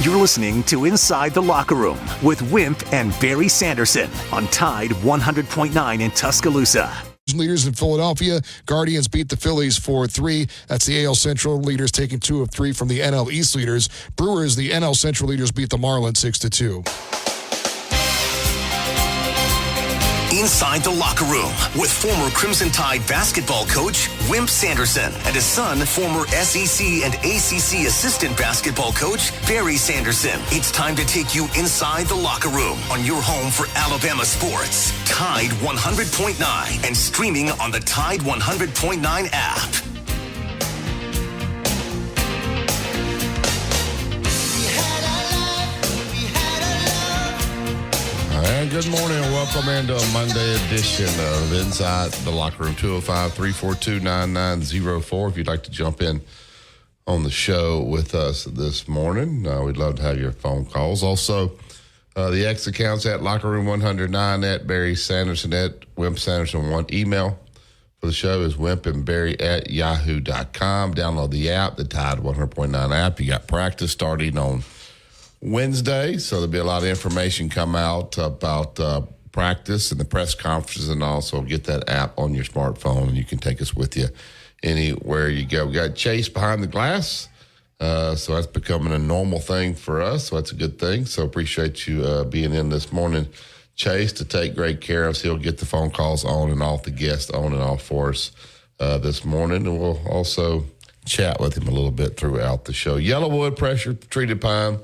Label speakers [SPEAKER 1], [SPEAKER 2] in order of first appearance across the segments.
[SPEAKER 1] You're listening to Inside the Locker Room with Wimp and Barry Sanderson on Tide 100.9 in Tuscaloosa.
[SPEAKER 2] Leaders in Philadelphia, Guardians beat the Phillies 4-3. That's the AL Central leaders taking 2 of 3 from the NL East leaders. Brewers, the NL Central leaders, beat the Marlins 6-2.
[SPEAKER 1] Inside the Locker Room with former Crimson Tide basketball coach Wimp Sanderson and his son, former SEC and ACC assistant basketball coach Barry Sanderson. It's time to take you inside the locker room on your home for Alabama sports. Tide 100.9 and streaming on the Tide 100.9 app.
[SPEAKER 3] And good morning and welcome into a Monday edition of Inside the Locker Room. 205-342-9904 if you'd like to jump in on the show with us this morning. We'd love to have your phone calls. Also, the X accounts at Locker Room 109 at Barry Sanderson at Wimp Sanderson 1. Email for the show is wimpandbarry@yahoo.com. Download the app, the Tide 100.9 app. You got practice starting on Wednesday, so there'll be a lot of information come out about practice and the press conferences, and also get that app on your smartphone, and you can take us with you anywhere you go. We got Chase behind the glass, so that's becoming a normal thing for us, so that's a good thing. So appreciate you being in this morning, Chase, to take great care of us. He'll get the phone calls on and off, the guests on and off for us this morning, and we'll also chat with him a little bit throughout the show. Yellowwood pressure-treated pine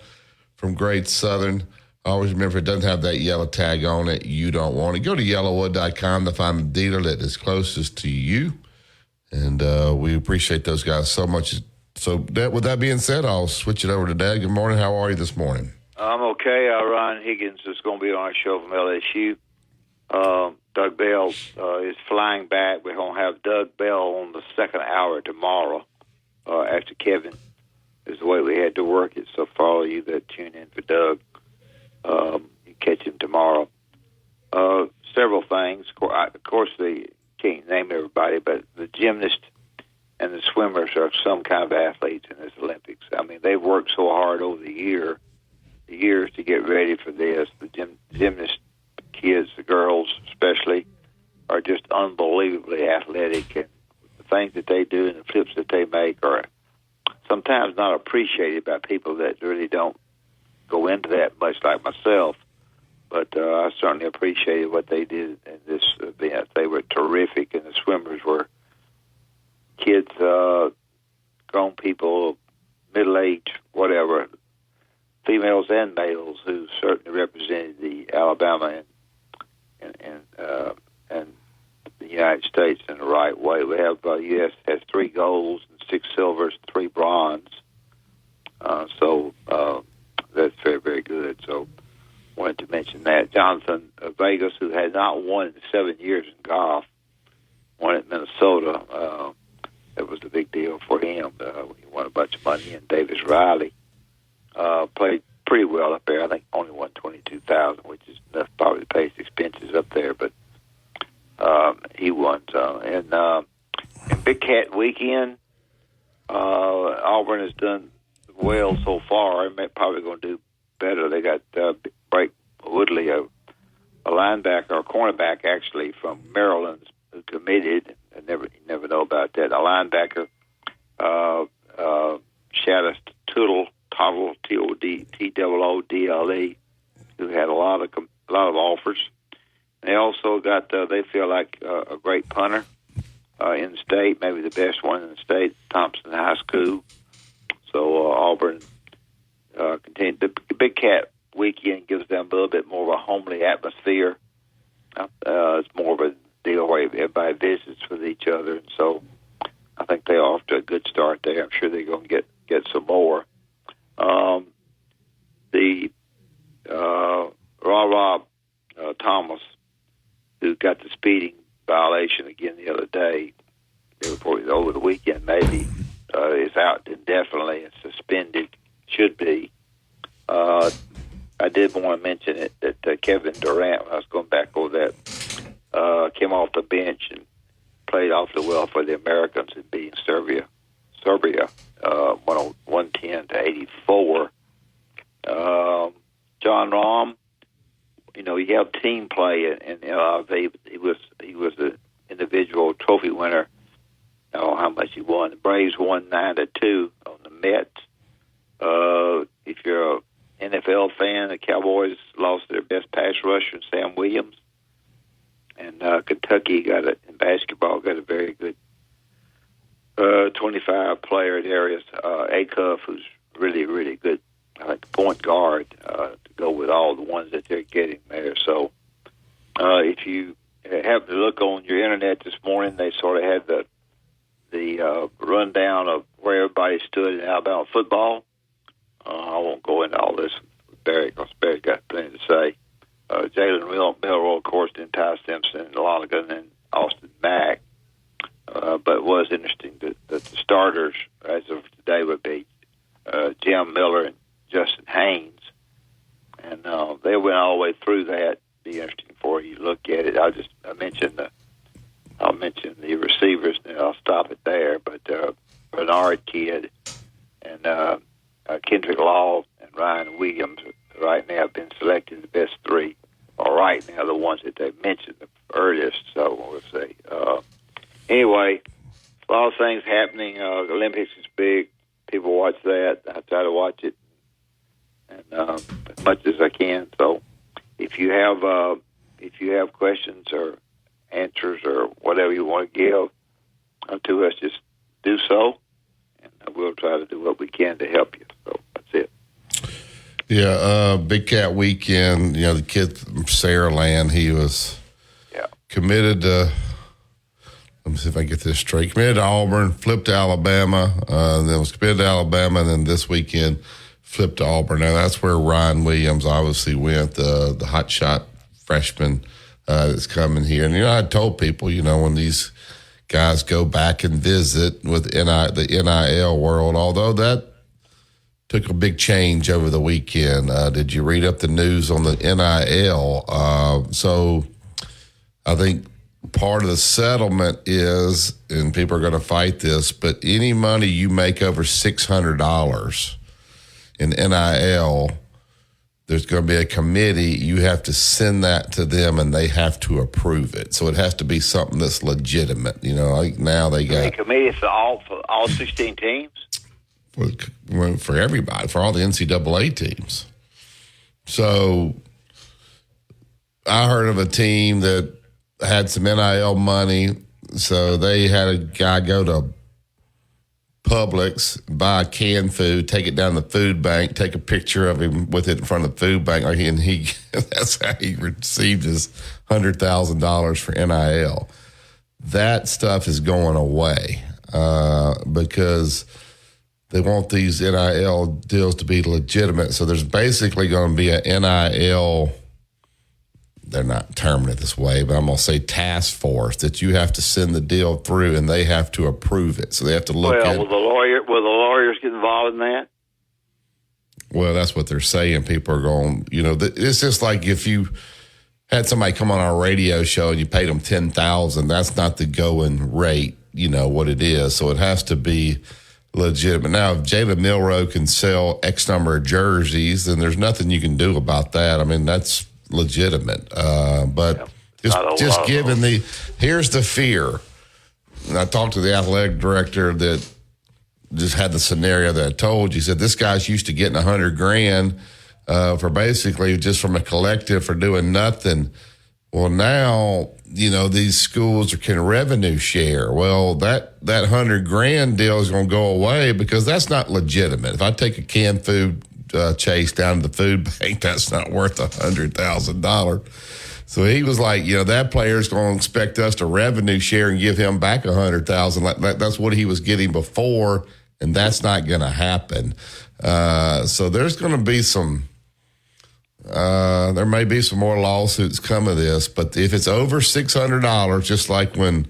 [SPEAKER 3] from Great Southern. Always remember, if it doesn't have that yellow tag on it, you don't want it. Go to yellowwood.com to find a dealer that is closest to you. And we appreciate those guys so much. So with that being said, I'll switch it over to Dad. Good morning. How are you this morning?
[SPEAKER 4] I'm okay. Ryan Higgins is going to be on our show from LSU. Doug Bell is flying back. We're going to have Doug Bell on the second hour tomorrow after Kevin. Is the way we had to work it. So for all of you that tune in for Doug, you catch him tomorrow. Several things. Of course, they can't name everybody, but the gymnasts and the swimmers are some kind of athletes in this Olympics. I mean, they've worked so hard over the years to get ready for this. The gymnast kids, the girls especially, are just unbelievably athletic, and the things that they do and the flips that they make are sometimes not appreciated by people that really don't go into that much, like myself. But I certainly appreciated what they did in this event. They were terrific, and the swimmers were kids, grown people, middle-aged, whatever, females and males, who certainly represented the Alabama and the United States in the right way. We have U.S. has 3 golds and 6 silvers, 3 bronze. So that's very, very good. So wanted to mention that. Jonathan Vegas, who had not won in 7 years in golf, won at Minnesota. That was a big deal for him. He won a bunch of money. And Davis Riley played pretty well up there. I think only won $22,000, which is enough probably to pay his expenses up there. But he won some. And Big Cat Weekend, Auburn has done well so far. They're probably going to do better. They got Blake Woodley, a linebacker, or cornerback actually from Maryland, who committed. You never know about that. A linebacker, Shaddus Tuttle, T-O-O-D-L-E, who had a lot of offers. And they also got, they feel like a great punter in the state, maybe the best one in the state, Thompson High School. So Auburn continued. The Big Cat Weekend gives them a little bit more of a homely atmosphere. It's more of a deal where everybody visits with each other, and so I think they're off to a good start there. I'm sure they're going to get some more. Rob Thomas, who got the speeding violation again the other day, over the weekend maybe, is out indefinitely and suspended, should be. I did want to mention it that Kevin Durant, when I was going back over that, came off the bench and played awfully well for the Americans in beating Serbia 110-84. John Rahm. You have team play, and he was an individual trophy winner. How much he won? The Braves won 9-2 on the Mets. If you're an NFL fan, the Cowboys lost their best pass rusher, Sam Williams, and Kentucky in basketball got a very good 25 player, Darius Acuff, who's really, really good, like point guard, to go with all the ones that they're getting there. So if you have to look on your internet this morning, they sort of had the rundown of where everybody stood in Alabama football. I won't go into all this with Barry, because Barry's got plenty to say. Jalen Milroe, of course, then Ty Simpson, Lonergan, and Austin Mack. But it was interesting that the starters, as of today, would be Jim Miller and Justin Haynes. And they went all the way through that. Be interesting for you to look at it. I'll mention the receivers, and I'll stop it there. But Bernard Kidd and Kendrick Law and Ryan Williams right now have been selected the best three, or right now the ones that they mentioned the earliest. So we'll see. Anyway, a lot of things happening. The Olympics is big. People watch that. I try to watch it, and as much as I can. So if you have questions or answers or whatever you want to give to us, just do so, and we'll try to do what we can to help you. So that's it.
[SPEAKER 3] Yeah, Big Cat Weekend, the kid from Saraland, he was committed to, let me see if I can get this straight, committed to Auburn, flipped to Alabama, then was committed to Alabama, and then this weekend flipped to Auburn. Now, that's where Ryan Williams obviously went, the hotshot freshman that's coming here. And, I told people, when these guys go back and visit with the NIL world, although that took a big change over the weekend. Did you read up the news on the NIL? So I think part of the settlement is, and people are going to fight this, but any money you make over $600 in NIL, there's going to be a committee. You have to send that to them, and they have to approve it. So it has to be something that's legitimate. Like now they got
[SPEAKER 4] a committee for all 16 teams.
[SPEAKER 3] For everybody, for all the NCAA teams. So I heard of a team that had some NIL money, so they had a guy go to Publix, buy canned food, take it down to the food bank, take a picture of him with it in front of the food bank, and he that's how he received his $100,000 for NIL. That stuff is going away because they want these NIL deals to be legitimate. So there's basically going to be a NIL, they're not terming it this way, but I'm going to say task force that you have to send the deal through, and they have to approve it. So they have to look at it.
[SPEAKER 4] Will the lawyers get involved in that?
[SPEAKER 3] Well, that's what they're saying. People are going, it's just like if you had somebody come on our radio show and you paid them $10,000, that's not the going rate, what it is. So it has to be legitimate. Now, if Jalen Milroe can sell X number of jerseys, then there's nothing you can do about that. I mean, that's legitimate. But just given here's the fear. And I talked to the athletic director that just had the scenario that I told you. He said, this guy's used to getting $100,000 for basically just from a collective for doing nothing. Well, now, these schools can revenue share. Well, that $100,000 deal is going to go away because that's not legitimate. If I take a canned food chase down to the food bank, that's not worth $100,000. So he was like, that player's going to expect us to revenue share and give him back $100,000. That's what he was getting before, and that's not going to happen. So there's going to be there may be some more lawsuits come of this, but if it's over $600, just like when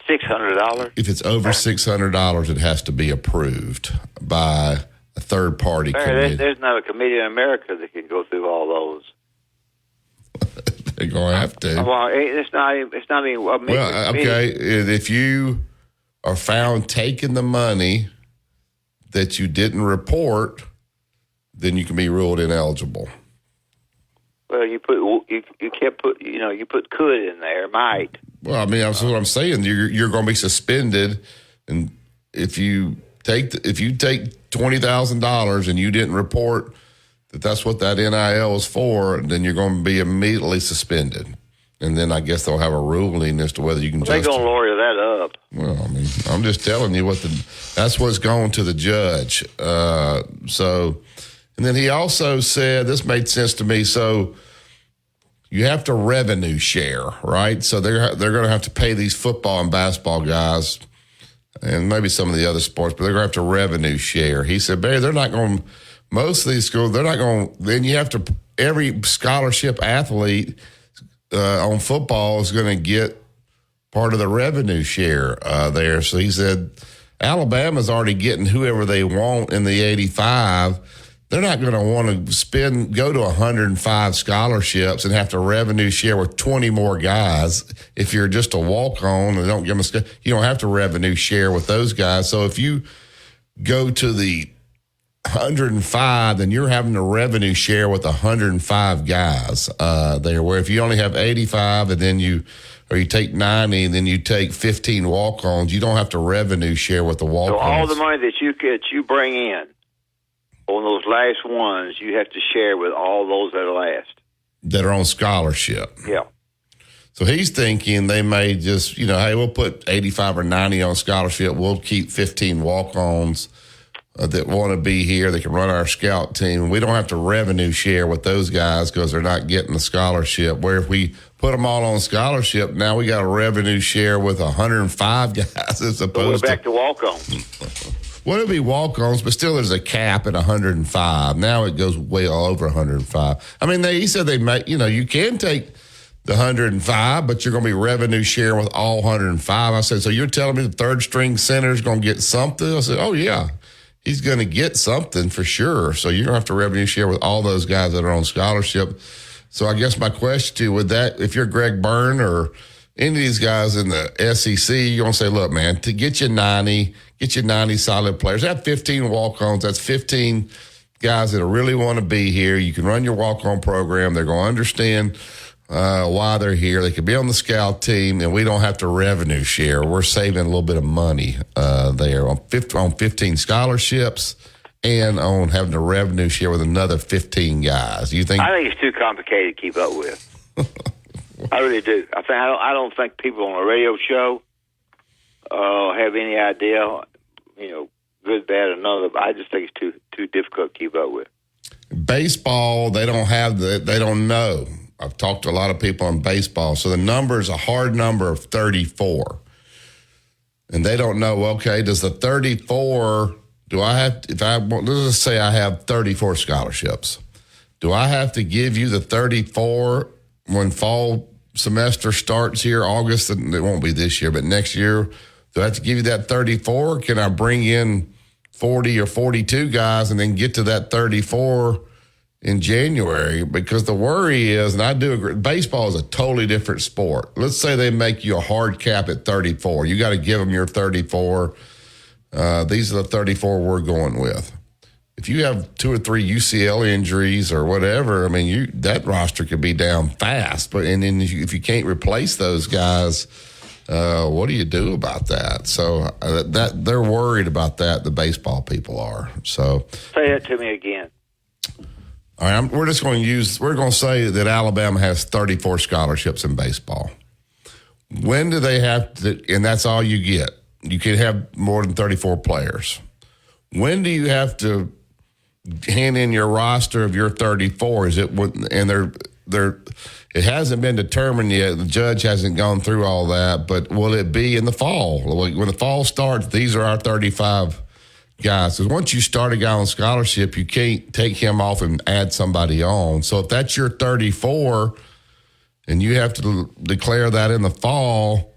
[SPEAKER 4] $600,
[SPEAKER 3] if it's over $600, it has to be approved by a third party committee.
[SPEAKER 4] There's not a committee in America that can go through all those.
[SPEAKER 3] They're going to have to.
[SPEAKER 4] Well, it's not even.
[SPEAKER 3] Well, okay. If you are found taking the money that you didn't report, then you can be ruled ineligible.
[SPEAKER 4] Well, you put could in there, might.
[SPEAKER 3] Well, I mean, that's what I'm saying. You're going to be suspended, and if you take $20,000 and you didn't report that's what that NIL is for, then you're going to be immediately suspended. And then I guess they'll have a ruling as to whether you can.
[SPEAKER 4] They're going to lawyer that up.
[SPEAKER 3] Well, I mean, I'm just telling you that's what's going to the judge. And then he also said, this made sense to me. So you have to revenue share, right? So they're going to have to pay these football and basketball guys, and maybe some of the other sports, but they're going to have to revenue share. He said, Barry, they're not going. Most of these schools, they're not going. Then you have to. Every scholarship athlete on football is going to get part of the revenue share there. So he said, Alabama's already getting whoever they want in the 85. They're not going to want to go to 105 scholarships and have to revenue share with 20 more guys. If you're just a walk-on and don't give them you don't have to revenue share with those guys. So if you go to the 105, then you're having to revenue share with 105 guys there, where if you only have 85 and then you take 90 and then you take 15 walk-ons, you don't have to revenue share with the walk-ons.
[SPEAKER 4] So all the money that you bring in on those last ones, you have to share with all those that are last.
[SPEAKER 3] That are on scholarship.
[SPEAKER 4] Yeah.
[SPEAKER 3] So he's thinking they may just, hey, we'll put 85 or 90 on scholarship. We'll keep 15 walk-ons that want to be here. They can run our scout team. We don't have to revenue share with those guys because they're not getting the scholarship. Where if we put them all on scholarship, now we got a revenue share with 105 guys as opposed
[SPEAKER 4] we're back to walk-ons.
[SPEAKER 3] Well, it'll be walk-ons, but still there's a cap at 105. Now it goes way all over 105. I mean, he said they may, you can take the 105, but you're going to be revenue sharing with all 105. I said, so you're telling me the third string center is going to get something? I said, oh, yeah. He's going to get something for sure. So you're going to have to revenue share with all those guys that are on scholarship. So I guess my question to you, would that, if you're Greg Byrne or any of these guys in the SEC, you're going to say, look, man, to get you 90 solid players. Have 15 walk-ons. That's 15 guys that really want to be here. You can run your walk-on program. They're going to understand why they're here. They could be on the scout team, and we don't have to revenue share. We're saving a little bit of money there on 15 scholarships and on having to revenue share with another 15 guys. You think?
[SPEAKER 4] I think it's too complicated to keep up with. I really do. I don't think people on a radio show have any idea, good, bad, or none of it. I just think it's too difficult to keep up with.
[SPEAKER 3] Baseball, they don't know. I've talked to a lot of people on baseball. So the number is a hard number of 34. And they don't know, okay, does the 34, let's just say I have 34 scholarships. Do I have to give you the 34 when fall semester starts here, August? And it won't be this year, but next year, do I have to give you that 34? Can I bring in 40 or 42 guys and then get to that 34 in January? Because the worry is, and I do agree, baseball is a totally different sport. Let's say they make you a hard cap at 34. You got to give them your 34. These are the 34 we're going with. If you have 2 or 3 UCL injuries or whatever, I mean, that roster could be down fast. But then if you can't replace those guys, what do you do about that? So that they're worried about that. The baseball people are. So
[SPEAKER 4] say that to me again.
[SPEAKER 3] All right, we're going to say that Alabama has 34 scholarships in baseball. When do they have to, and that's all you get. You can have more than 34 players. When do you have to hand in your roster of your 34? Is it, and it hasn't been determined yet. The judge hasn't gone through all that, but will it be in the fall? When the fall starts, these are our 35 guys. Because once you start a guy on scholarship, you can't take him off and add somebody on. So if that's your 34 and you have to declare that in the fall,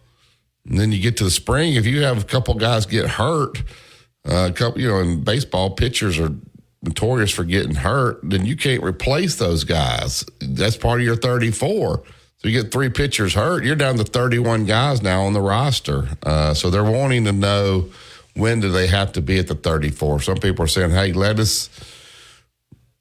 [SPEAKER 3] and then you get to the spring, if you have a couple guys get hurt, in baseball, pitchers are notorious for getting hurt, then you can't replace those guys. That's part of your 34. So you get 3 pitchers hurt, you're down to 31 guys now on the roster. So they're wanting to know, when do they have to be at the 34? Some people are saying, hey, let us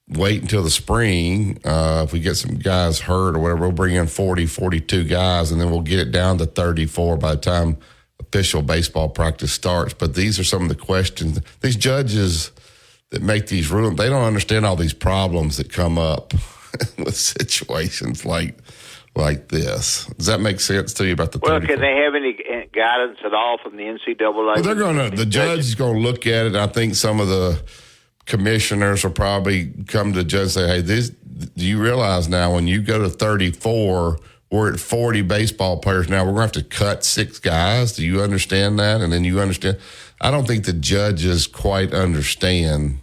[SPEAKER 3] wait until the spring. If we get some guys hurt or whatever, we'll bring in 40, 42 guys, and then we'll get it down to 34 by the time official baseball practice starts. But these are some of the questions. These judges that make these rulings, they don't understand all these problems that come up with situations like this. Does that make sense to you about the 34?
[SPEAKER 4] Well, can they have any guidance at all from the NCAA?
[SPEAKER 3] Well, the judge is going to look at it. I think some of the commissioners will probably come to the judge and say, hey, do you realize now when you go to 34, we're at 40 baseball players now, we're going to have to cut 6 guys. Do you understand that? And then you understand. I don't think the judges quite understand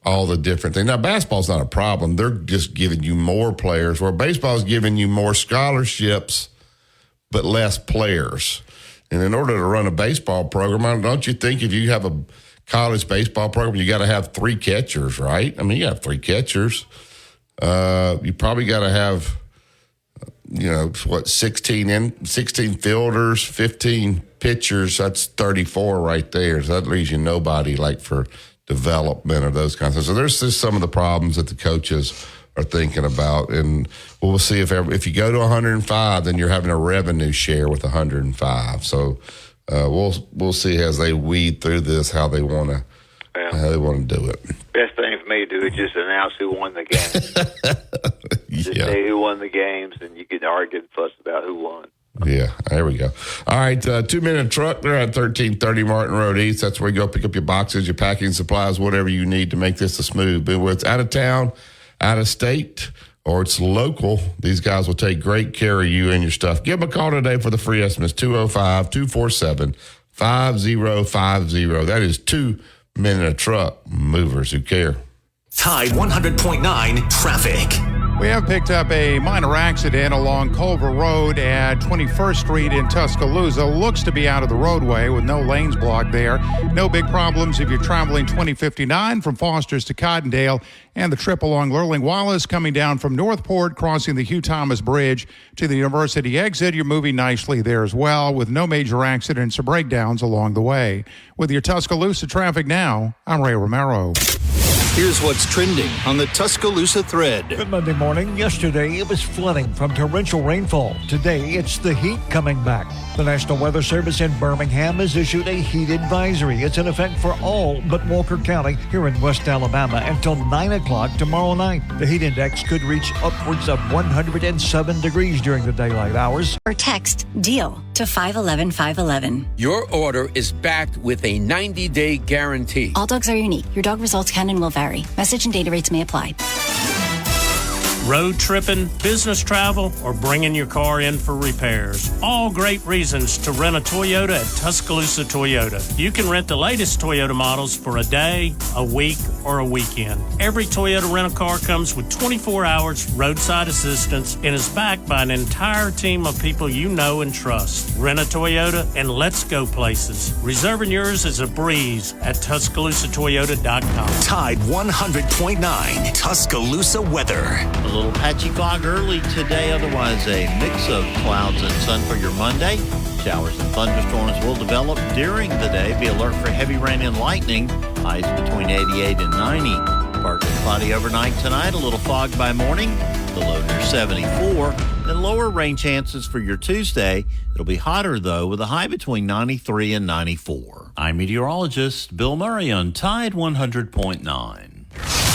[SPEAKER 3] all the different things. Now, basketball's not a problem. They're just giving you more players, where baseball's giving you more scholarships but less players. And in order to run a baseball program, don't you think if you have a college baseball program, you got to have 3 catchers, right? I mean, you have 3 catchers. You probably got to have, 16 fielders, 15 pitchers. That's 34 right there. So that leaves you nobody like for development or those kinds of things. So there's just some of the problems that the coaches are thinking about, and we'll see if you go to 105, then you're having a revenue share with 105. So we'll see as they weed through this how they want to do it.
[SPEAKER 4] Best thing for me to do is just announce who won the game. Just say who won the games, and you can argue and fuss about who won.
[SPEAKER 3] Yeah, there we go. All right, 2 Minute Truck. They're at 1330 Martin Road East. That's where you go pick up your boxes, your packing supplies, whatever you need to make this a smooth. But whether it's out of town, out of state, or it's local, these guys will take great care of you and your stuff. Give them a call today for the free estimates, 205-247-5050. That is 2 Minute Truck Movers who care.
[SPEAKER 1] Tide 100.9 traffic.
[SPEAKER 5] We have picked up a minor accident along Culver Road at 21st Street in Tuscaloosa. Looks to be out of the roadway with no lanes blocked there. No big problems if you're traveling 2059 from Foster's to Cottondale, and the trip along Lurling Wallace coming down from Northport, crossing the Hugh Thomas Bridge to the University exit. You're moving nicely there as well with no major accidents or breakdowns along the way. With your Tuscaloosa traffic now, I'm Ray Romero.
[SPEAKER 6] Here's what's trending on the Tuscaloosa thread.
[SPEAKER 7] Good Monday morning. Yesterday, it was flooding from torrential rainfall. Today, it's the heat coming back. The National Weather Service in Birmingham has issued a heat advisory. It's in effect for all but Walker County here in West Alabama until 9 o'clock tomorrow night. The heat index could reach upwards of 107 degrees during the daylight hours.
[SPEAKER 8] Or text DEAL to 511-511.
[SPEAKER 9] Your order is backed with a 90-day guarantee.
[SPEAKER 8] All dogs are unique. Your dog results can and will vary. Message and data rates may apply.
[SPEAKER 10] Road tripping, business travel, or bringing your car in for repairs. All great reasons to rent a Toyota at Tuscaloosa Toyota. You can rent the latest Toyota models for a day, a week, or a weekend. Every Toyota rental-car comes with 24 hours roadside assistance and is backed by an entire team of people you know and trust. Rent a Toyota and let's go places. Reserving yours is a breeze at TuscaloosaToyota.com.
[SPEAKER 1] Tide 100.9 Tuscaloosa weather.
[SPEAKER 11] A little patchy fog early today, otherwise a mix of clouds and sun for your Monday. Showers and thunderstorms will develop during the day. Be alert for heavy rain and lightning. Highs between 88 and 90. Partly cloudy overnight tonight. A little fog by morning. The low near 74. Then lower rain chances for your Tuesday. It'll be hotter, though, with a high between 93 and 94. I'm meteorologist Bill Murray on Tide 100.9.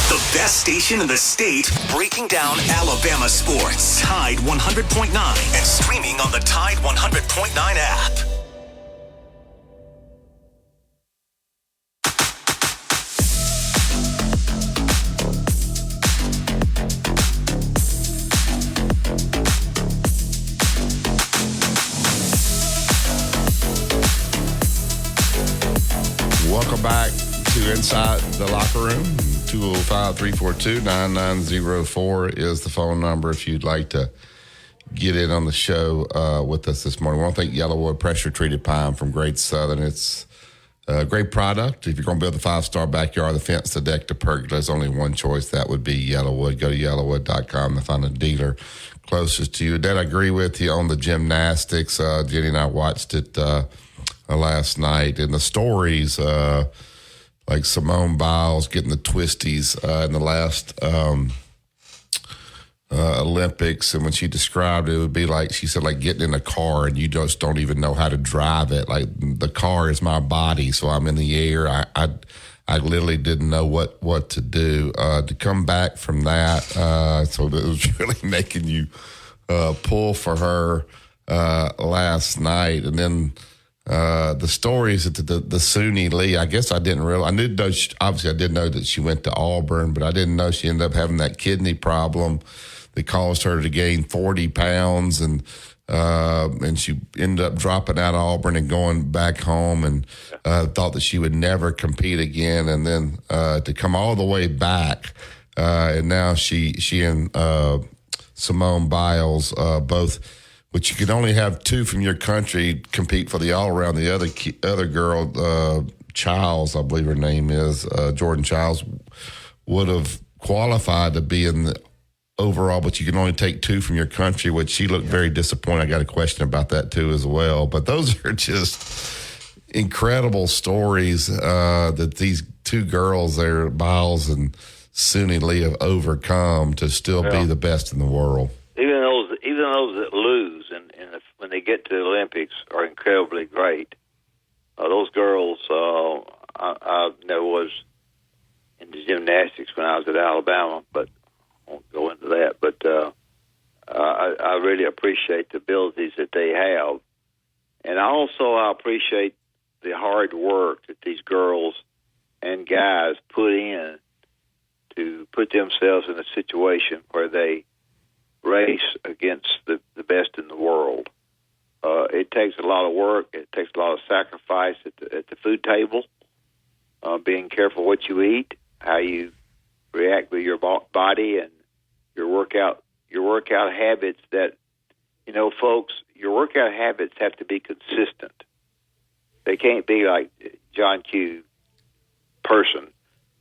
[SPEAKER 1] The best station in the state, breaking down Alabama sports. Tide 100.9 and streaming on the Tide 100.9 app.
[SPEAKER 3] Welcome back to Inside the Locker Room. 205-342-9904 is the phone number if you'd like to get in on the show with us this morning. We want to thank Yellowwood Pressure Treated Pine from Great Southern. It's a great product. If you're going to build a 5-star backyard, the fence, the deck, the pergola, there's only one choice. That would be Yellowwood. Go to yellowwood.com to find a dealer closest to you. Dad, I agree with you on the gymnastics. Jenny and I watched it last night, and the stories like Simone Biles getting the twisties in the last Olympics, and when she described it, it would be like, she said, like getting in a car and you just don't even know how to drive it. Like, the car is my body, so I'm in the air. I literally didn't know what to do. To come back from that, so it was really making you pull for her last night. And then the stories that the Suni Lee, I guess I didn't realize. I did know, obviously I did know that she went to Auburn, but I didn't know she ended up having that kidney problem that caused her to gain 40 pounds, and she ended up dropping out of Auburn and going back home, and thought that she would never compete again. And then to come all the way back, and now she and Simone Biles both, which you could only have two from your country compete for the all-around. The other girl, Childs, I believe her name is, Jordan Childs, would have qualified to be in the overall, but you can only take two from your country, which she looked very disappointed. I got a question about that too as well. But those are just incredible stories that these two girls there, Biles and Suni Lee, have overcome to still be the best in the world.
[SPEAKER 4] Even those that lose and when they get to the Olympics are incredibly great. Those girls, I never was into gymnastics when I was at Alabama, but I won't go into that. But I really appreciate the abilities that they have. And I appreciate the hard work that these girls and guys put in to put themselves in a situation where they race against the best in the world. It takes a lot of work. It takes a lot of sacrifice at the food table, being careful what you eat, how you react with your body, and your workout habits. That, folks, your workout habits have to be consistent. They can't be like John Q. person,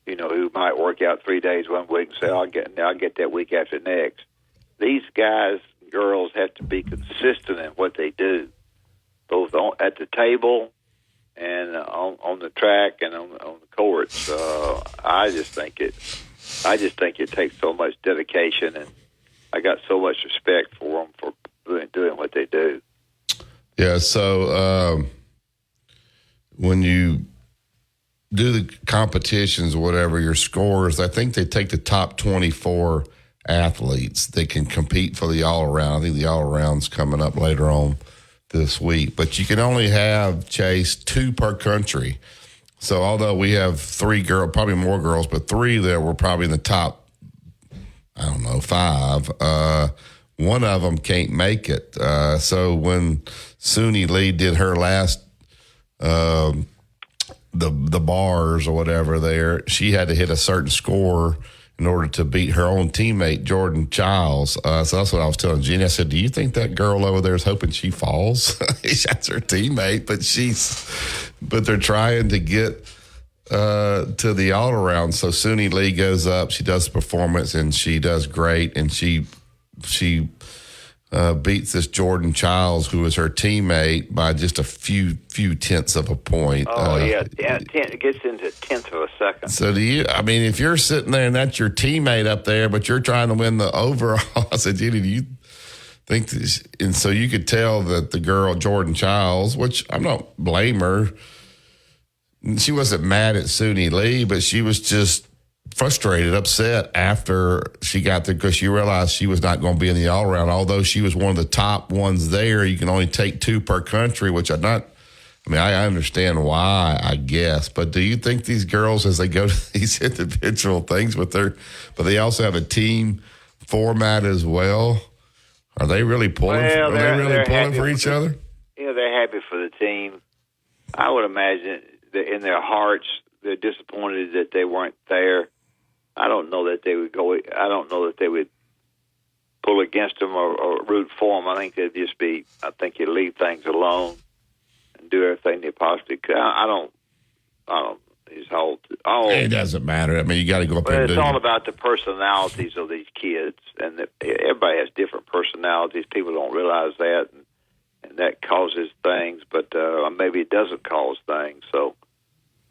[SPEAKER 4] who might work out 3 days one week and say, I'll get that week after next. These guys and girls have to be consistent in what they do, both at the table and on the track and on the courts. I just think it takes so much dedication, and I got so much respect for them for doing what they do.
[SPEAKER 3] Yeah. So when you do the competitions or whatever, your scores, I think they take the top 24 athletes that can compete for the all-around. I think the all-around's coming up later on this week. But you can only have, Chase, 2 per country. So although we have 3 girls, probably more girls, but 3 that were probably in the top, 5, one of them can't make it. So when Suni Lee did her last the bars or whatever there, she had to hit a certain score in order to beat her own teammate, Jordan Childs. So that's what I was telling Jeannie. I said, do you think that girl over there is hoping she falls? That's her teammate, but they're trying to get to the all-around. So Suni Lee goes up, she does the performance, and she does great, and she beats this Jordan Childs, who was her teammate, by just a few tenths of a point.
[SPEAKER 4] It gets into tenths of a second.
[SPEAKER 3] So if you're sitting there and that's your teammate up there, but you're trying to win the overall, I said, Jenny, do you think this? And so you could tell that the girl, Jordan Childs, which I'm not blame her, she wasn't mad at Suni Lee, but she was just frustrated, upset after she got there because she realized she was not going to be in the all-around. Although she was one of the top ones there, you can only take 2 per country, which I understand why, I guess. But do you think these girls, as they go to these individual things but they also have a team format as well, are they really pulling for each other?
[SPEAKER 4] They're happy for the team. I would imagine that in their hearts, they're disappointed that they weren't there. I don't know that they would pull against them or root for them. I think you leave things alone and do everything they possibly could. I don't. It's all.
[SPEAKER 3] It doesn't matter. You got to go up there and do it.
[SPEAKER 4] It's all about the personalities of these kids, and everybody has different personalities. People don't realize that, and that causes things, but maybe it doesn't cause things. So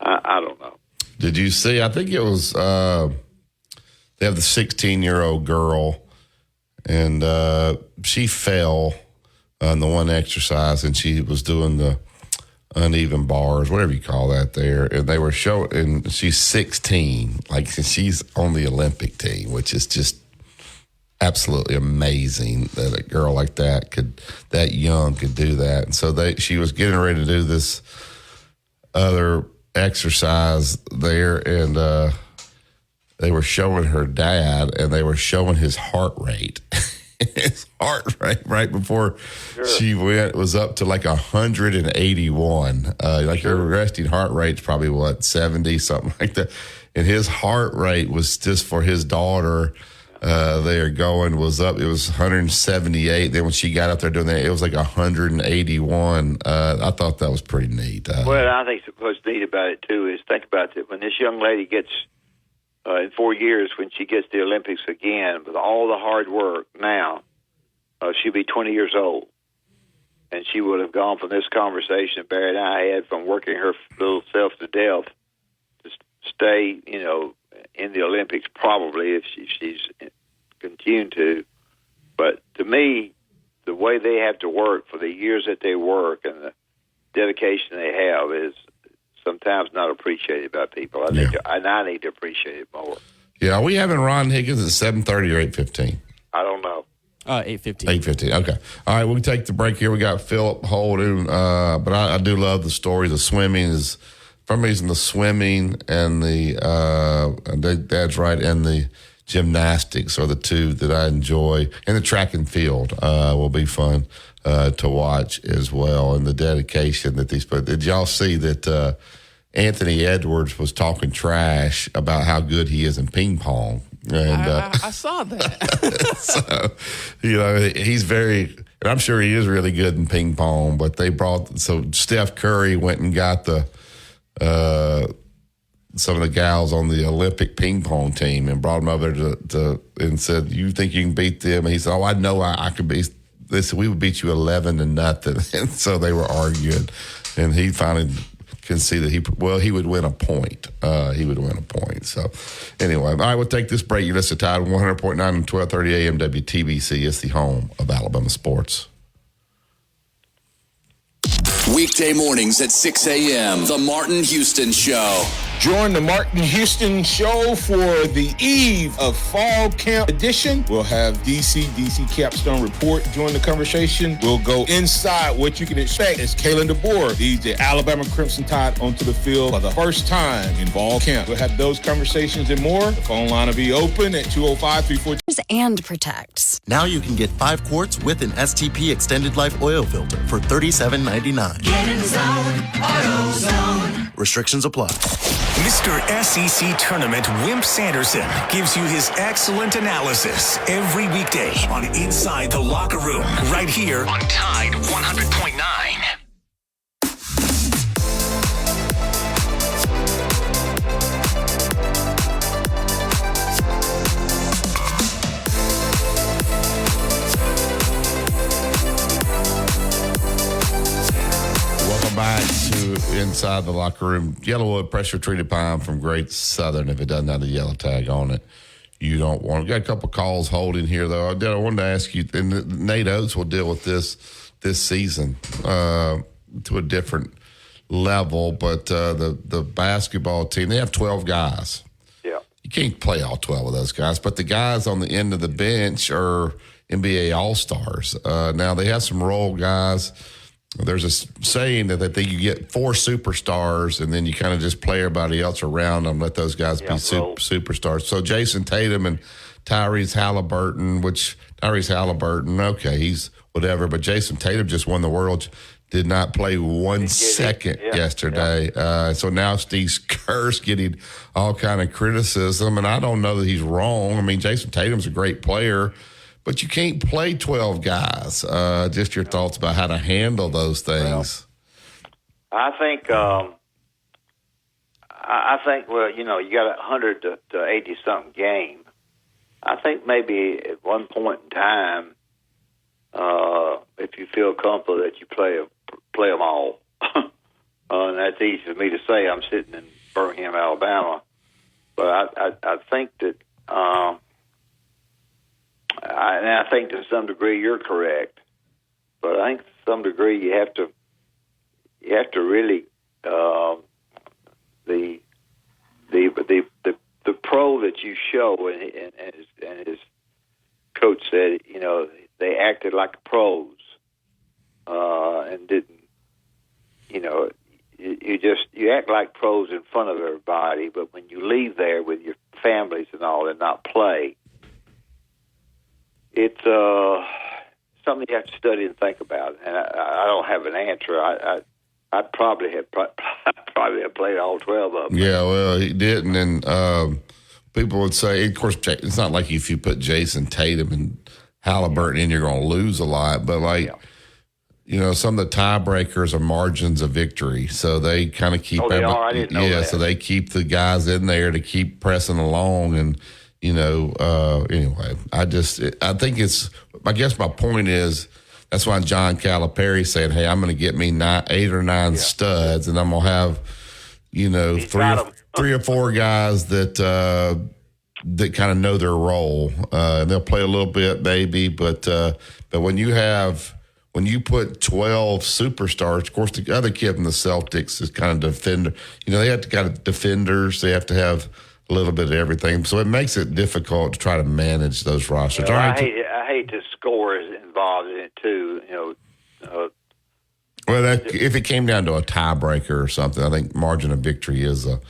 [SPEAKER 4] I don't know.
[SPEAKER 3] Did you see? I think it was they have the 16-year-old girl, and she fell on the one exercise, and she was doing the uneven bars, whatever you call that there. And they were showing, and she's 16, like she's on the Olympic team, which is just absolutely amazing that a girl like that that young could do that. And so she was getting ready to do this other exercise there, and they were showing her dad, and they were showing his heart rate. His heart rate right before she went was up to like 181. Like her resting heart rate's probably 70, something like that. And his heart rate was just for his daughter. Was up. It was 178. Then when she got up there doing that, it was like 181. I thought that was pretty neat.
[SPEAKER 4] Well, I think what's neat about it too is think about it. When this young lady gets in 4 years, when she gets to the Olympics again, with all the hard work now, she'll be 20 years old, and she would have gone from this conversation Barry and I had from working her little self to death to stay, in the Olympics probably if she's continued to. But to me, the way they have to work for the years that they work and the dedication they have is sometimes not appreciated by people. I need to appreciate it more.
[SPEAKER 3] Yeah, are we having Ron Higgins at 7:30 or 8:15?
[SPEAKER 4] I don't know.
[SPEAKER 9] 8:15.
[SPEAKER 3] 8:15. Okay. All right, we'll take the break here. We got Philip Holden, but I do love the story. The swimming is, for some reason, the swimming and that's right, and the gymnastics are the two that I enjoy, and the track and field will be fun to watch as well, and the dedication that these. But did y'all see that Anthony Edwards was talking trash about how good he is in ping pong? And
[SPEAKER 9] I saw that.
[SPEAKER 3] So, he's very, and I'm sure he is really good in ping pong. But so Steph Curry went and got some of the gals on the Olympic ping pong team and brought them over to and said, "You think you can beat them?" And he said, "Oh, I know I can beat." They said, "We would beat you 11-0." And so they were arguing, and he finally can see that he would win a point. He would win a point. So anyway, all right, we'll take this break. You listen to Tide 100.9 and 1230 AM WTBC. It's the home of Alabama sports.
[SPEAKER 12] Weekday mornings at 6 a.m. The Martin Houston Show.
[SPEAKER 13] Join the Martin Houston Show for the eve of Fall Camp Edition. We'll have DC Capstone Report join the conversation. We'll go inside what you can expect as Kalen DeBoer leads the Alabama Crimson Tide onto the field for the first time in Fall Camp. We'll have those conversations and more. The phone line will be open at 205-342.
[SPEAKER 14] And protects.
[SPEAKER 15] Now you can get 5 quarts with an STP Extended Life Oil Filter for $37.99.
[SPEAKER 16] Get in the zone, AutoZone.
[SPEAKER 15] Restrictions apply.
[SPEAKER 1] Mr. SEC Tournament Wimp Sanderson gives you his excellent analysis every weekday on Inside the Locker Room, right here on Tide 100.9.
[SPEAKER 3] Back to Inside the Locker Room. Yellowwood pressure treated pine from Great Southern. If it doesn't have the yellow tag on it, you don't want it. Got a couple calls holding here though. I wanted to ask you, and Nate Oates will deal with this season to a different level, but the basketball team, they have 12 guys.
[SPEAKER 4] Yeah,
[SPEAKER 3] you can't play all 12 of those guys, but the guys on the end of the bench are NBA All-Stars. Now they have some role guys. There's a saying that you get 4 superstars, and then you kind of just play everybody else around them, let those guys be superstars. So Jason Tatum and Tyrese Halliburton, okay, he's whatever, but Jason Tatum just won the world, did not play 1 second yesterday. So now Steve Kerr's getting all kind of criticism, and I don't know that he's wrong. I mean, Jason Tatum's a great player, but you can't play 12 guys. Just your thoughts about how to handle those things.
[SPEAKER 4] Well, I think, you got a 100 to 80-something game. I think maybe at one point in time, if you feel comfortable that you play them all. And that's easy for me to say. I'm sitting in Birmingham, Alabama. But I think that, I think to some degree you're correct. But I think to some degree you have to really the pro that you show, and his coach said, they acted like pros and didn't, you act like pros in front of everybody, but when you leave there with your families and all and not play, it's something you have to study and think about. And I don't have an answer. I'd probably have played all 12 of them.
[SPEAKER 3] Yeah, well, he didn't, and people would say, of course, it's not like if you put Jason Tatum and Halliburton in, you're going to lose a lot, but some of the tiebreakers are margins of victory, so they kind of keep.
[SPEAKER 4] Oh, they are? I didn't know that.
[SPEAKER 3] So they keep the guys in there to keep pressing along, and anyway, I think it's. I guess my point is that's why John Calipari said, "Hey, I'm going to get me 8 or 9 studs, and I'm going to have, three or four guys that kind of know their role. They'll play a little bit, maybe, but when you put 12 superstars, of course, the other kid in the Celtics is kind of defender. They have to kind of defenders. They have to have a little bit of everything. So it makes it difficult to try to manage those rosters.
[SPEAKER 4] Well, I hate to score is involved in it too.
[SPEAKER 3] Well, if it came down to a tiebreaker or something, I think margin of victory is a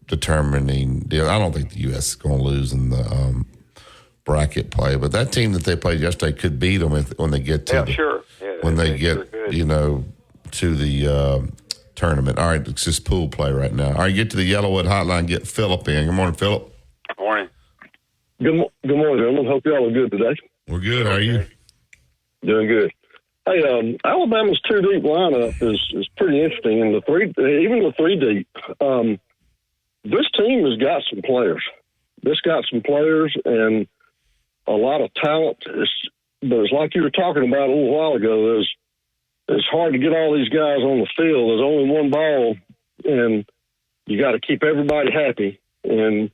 [SPEAKER 3] determining deal. I don't think the U.S. is going to lose in the bracket play, but that team that they played yesterday could beat them when they get to to the tournament. All right, it's just pool play right now. All right, get to the Yellowwood hotline, get Philip in. Good morning, Philip.
[SPEAKER 4] Morning.
[SPEAKER 14] Good morning, gentlemen. Hope y'all are good today.
[SPEAKER 3] We're good. How are you?
[SPEAKER 14] Doing good. Hey, Alabama's 2 deep lineup is pretty interesting, and even the 3 deep. This team has got some players. And a lot of talent. But it's like you were talking about a little while ago. It's hard to get all these guys on the field. There's only one ball, and you got to keep everybody happy. And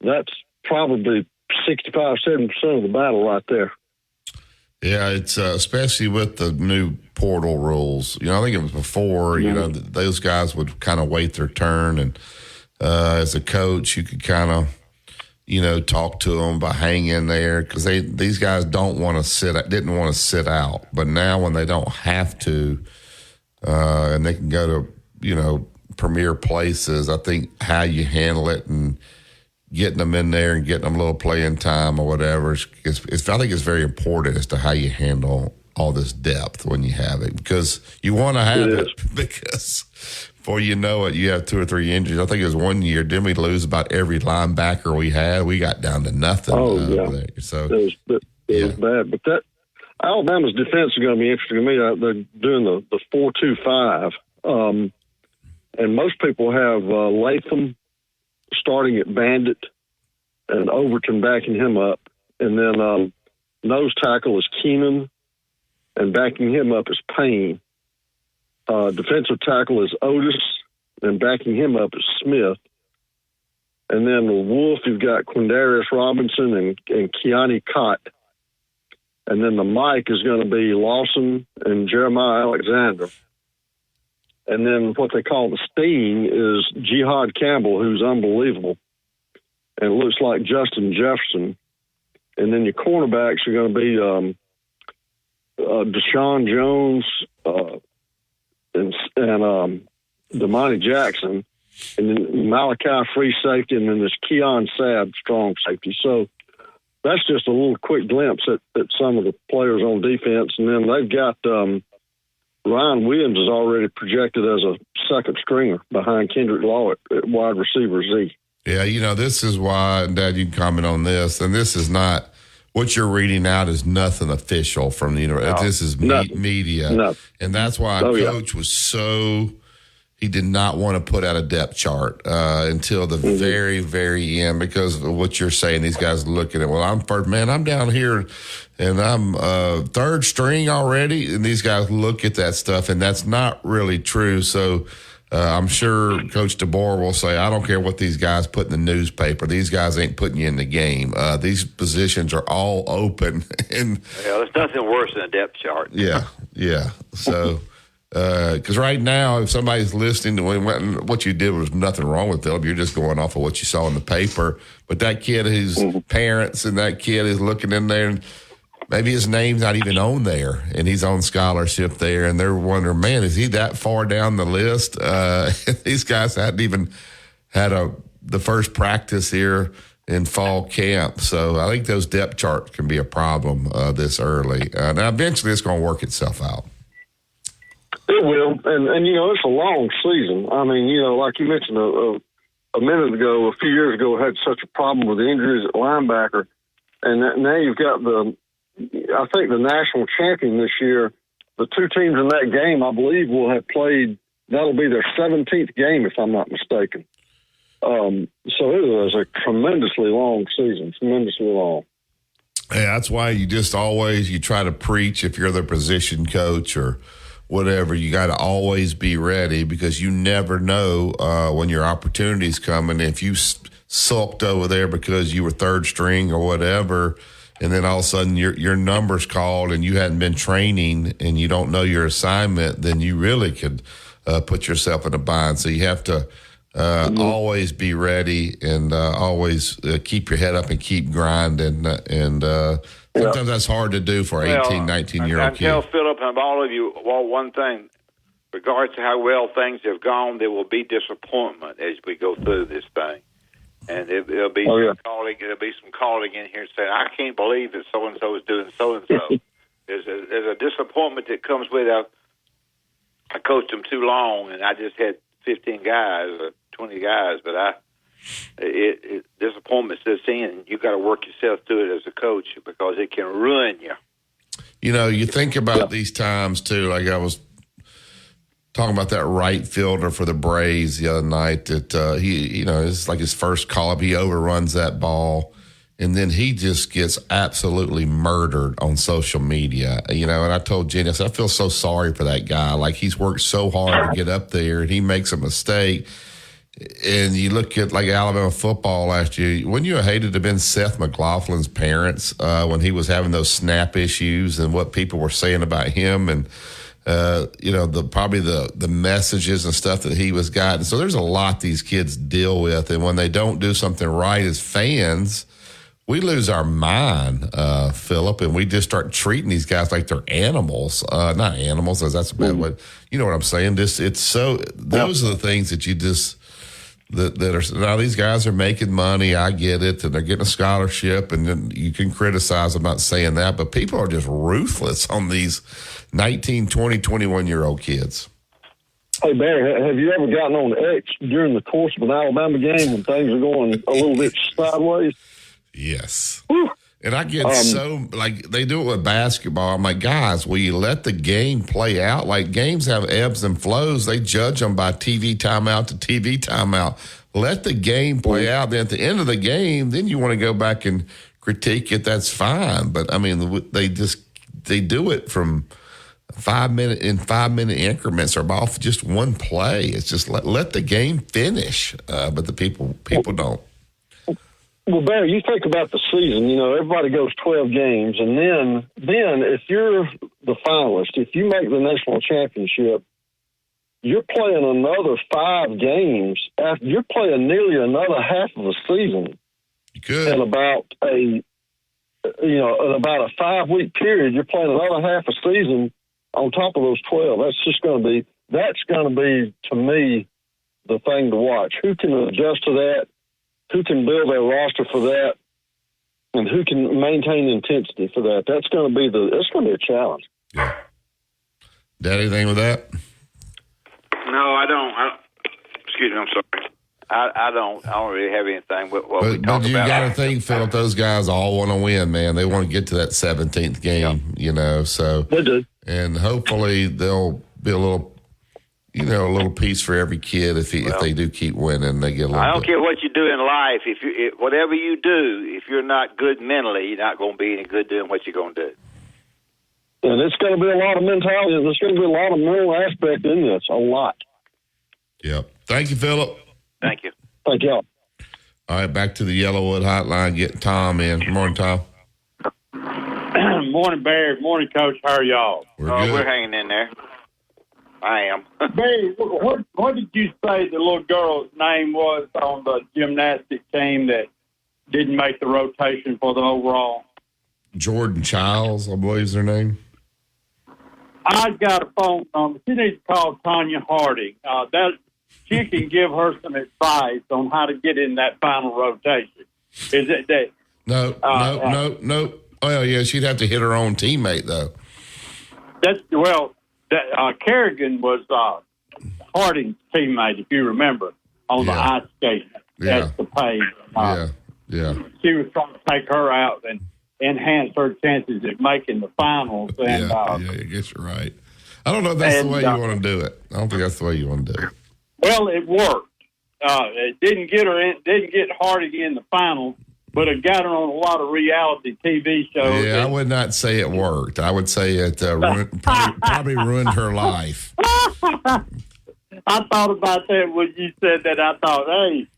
[SPEAKER 14] that's probably 65-70% of the battle right there.
[SPEAKER 3] Yeah, it's especially with the new portal rules. I think it was before, those guys would kind of wait their turn. And as a coach, you could kind of, talk to them by hanging in there because these guys didn't want to sit out. But now when they don't have to, and they can go to, premier places, I think how you handle it and getting them in there and getting them a little playing time or whatever, I think it's very important as to how you handle all this depth when you have it because you want to have it because before you know it, you have 2 or 3 injuries. I think it was 1 year, didn't we lose about every linebacker we had? We got down to nothing. There. So
[SPEAKER 14] it was bad. But that Alabama's defense is going to be interesting to me. They're doing the 4-2-5. And most people have Latham starting at Bandit and Overton backing him up. And then nose tackle is Keenan, and backing him up is Payne. Defensive tackle is Otis, and backing him up is Smith. And then the Wolf, you've got Quindarius Robinson and Keani Cott. And then the Mike is going to be Lawson and Jeremiah Alexander. And then what they call the Sting is Jihad Campbell, who's unbelievable. And it looks like Justin Jefferson. And then your cornerbacks are going to be Deshaun Jones and Damani Jackson. And then Malachi free safety, and then there's Keon Sabb strong safety. So that's just a little quick glimpse at some of the players on defense. And then they've got Ryan Williams is already projected as a second stringer behind Kendrick Law at wide receiver Z.
[SPEAKER 3] Yeah, this is why, Dad, you can comment on this. And this is not, what you're reading out is nothing official from the university. This is media.
[SPEAKER 14] No.
[SPEAKER 3] And that's why Coach was so, he did not want to put out a depth chart until the very, very end because of what you're saying. These guys look at it. Well, I'm first, man, I'm down here and I'm third string already. And these guys look at that stuff, and that's not really true. So I'm sure Coach DeBoer will say, I don't care what these guys put in the newspaper. These guys ain't putting you in the game. These positions are all open. And
[SPEAKER 4] there's nothing worse than a depth chart.
[SPEAKER 3] Yeah. So, because right now, if somebody's listening to what you did was nothing wrong with Philip, you're just going off of what you saw in the paper. But that kid, his parents and that kid is looking in there, and maybe his name's not even on there, and he's on scholarship there, and they're wondering, man, is he that far down the list? These guys hadn't even had the first practice here in fall camp. So I think those depth charts can be a problem this early. Now, eventually it's going to work itself out.
[SPEAKER 14] It will, and it's a long season. I mean, like you mentioned a minute ago, a few years ago, had such a problem with the injuries at linebacker, and now you've got I think the national champion this year. The two teams in that game, I believe, will have played. That'll be their 17th game, if I'm not mistaken. So it was a tremendously long season, tremendously long.
[SPEAKER 3] Yeah, that's why you try to preach if you're the position coach or whatever. You got to always be ready because you never know when your opportunity's coming. If you sulked over there because you were third string or whatever, and then all of a sudden your number's called and you hadn't been training and you don't know your assignment, then you really could put yourself in a bind. So you have to always be ready and always keep your head up and keep grinding. And sometimes that's hard to do for 18, 19-year-old kids.
[SPEAKER 4] I tell Philip and all of you one thing. Regards to how well things have gone, there will be disappointment as we go through this thing. And there'll be some calling in here saying, I can't believe that so-and-so is doing so-and-so. There's a disappointment that comes with I coached them too long, and I just had 15 guys or 20 guys, but disappointment sets in. You got to work yourself through it as a coach because it can ruin you.
[SPEAKER 3] You think about these times, too, like I was talking about that right fielder for the Braves the other night that it's like his first call-up. He overruns that ball, and then he just gets absolutely murdered on social media. And I told Jenny, I said, I feel so sorry for that guy. Like, he's worked so hard to get up there, and he makes a mistake. And you look at, like, Alabama football last year. Wouldn't you have hated to have been Seth McLaughlin's parents when he was having those snap issues and what people were saying about him and probably the messages and stuff that he was gotten. So there's a lot these kids deal with. And when they don't do something right as fans, we lose our mind, Philip, and we just start treating these guys like they're animals. Not animals, that's a bad word. You know what I'm saying? Those are the things that you just, that are, now these guys are making money. I get it. And they're getting a scholarship, and then you can criticize them, not saying that, but people are just ruthless on these 19, 20, 21-year-old kids.
[SPEAKER 14] Hey, Barry, have you ever gotten on X during the course of an Alabama game when things are going a little bit sideways?
[SPEAKER 3] Yes.
[SPEAKER 14] Whew.
[SPEAKER 3] And I get they do it with basketball. I'm like, guys, will you let the game play out? Like, games have ebbs and flows. They judge them by TV timeout to TV timeout. Let the game play out. Then at the end of the game, then you want to go back and critique it. That's fine. But, I mean, they do it from 5 minute increments or off just one play. It's just let the game finish. But the people don't.
[SPEAKER 14] Well, Barry, you think about the season. Everybody goes 12 games, and then if you're the finalist, if you make the national championship, you're playing another 5 games. You're playing nearly another half of a season.
[SPEAKER 3] Good.
[SPEAKER 14] In about a 5-week period, you're playing another half a season on top of those 12. That's going to be to me the thing to watch. Who can adjust to that? Who can build their roster for that, and who can maintain intensity for that? That's going to be a challenge.
[SPEAKER 3] Yeah. Dad, anything with that?
[SPEAKER 4] No, I don't. Excuse me, I'm sorry. I don't really have anything with what we talk about. But you
[SPEAKER 3] got to think, Philip, those guys all want to win, man. They want to get to that 17th game, so.
[SPEAKER 14] They do.
[SPEAKER 3] And hopefully they'll be a little piece for every kid if they do keep winning. They get a little.
[SPEAKER 4] I don't care what you do in life. Whatever you do, if you're not good mentally, you're not going to be any good doing what you're going to do.
[SPEAKER 14] And it's going to be a lot of mentality. There's going to be a lot of mental aspect in this. A lot.
[SPEAKER 3] Yep. Thank you, Philip.
[SPEAKER 4] Thank you.
[SPEAKER 14] Thank y'all.
[SPEAKER 3] All right, back to the Yellowwood hotline. Get Tom in. Good morning, Tom.
[SPEAKER 17] Morning, Barry. Morning, Coach. How are y'all?
[SPEAKER 4] We're hanging in there. I am.
[SPEAKER 17] Barry, what did you say the little girl's name was on the gymnastics team that didn't make the rotation for the overall?
[SPEAKER 3] Jordan Childs, I believe is her name.
[SPEAKER 17] I got a phone number. She needs to call Tanya Harding. She can give her some advice on how to get in that final rotation. Is it that?
[SPEAKER 3] No. Oh, yeah, she'd have to hit her own teammate, though.
[SPEAKER 17] Kerrigan was Harding's teammate, if you remember, on the ice skate. That's the page.
[SPEAKER 3] Yeah.
[SPEAKER 17] She was trying to take her out and enhance her chances at making the finals. And,
[SPEAKER 3] I guess you're right. I don't know if that's the way you want to do it. I don't think that's the way you want to do it.
[SPEAKER 17] Well, it worked. It didn't get Harding in the finals, but it got her on a lot of reality TV shows.
[SPEAKER 3] Yeah, I would not say it worked. I would say it probably ruined her life.
[SPEAKER 17] I thought about that when you said that. I thought, hey,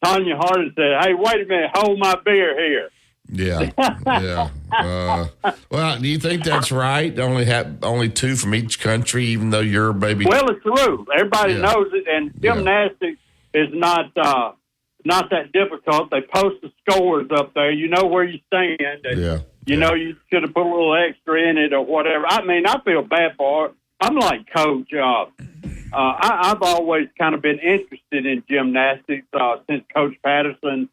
[SPEAKER 17] Tanya Harding said, hey, wait a minute, hold my beer here.
[SPEAKER 3] Yeah. Well, do you think that's right? Only two from each country, even though you're maybe.
[SPEAKER 17] Well, it's the rule. Everybody knows it, and gymnastics is not that difficult. They post the scores up there. You know where you stand. And you know you should have put a little extra in it or whatever. I mean, I feel bad for her. I'm like Coach. I've always kind of been interested in gymnastics since Coach Patterson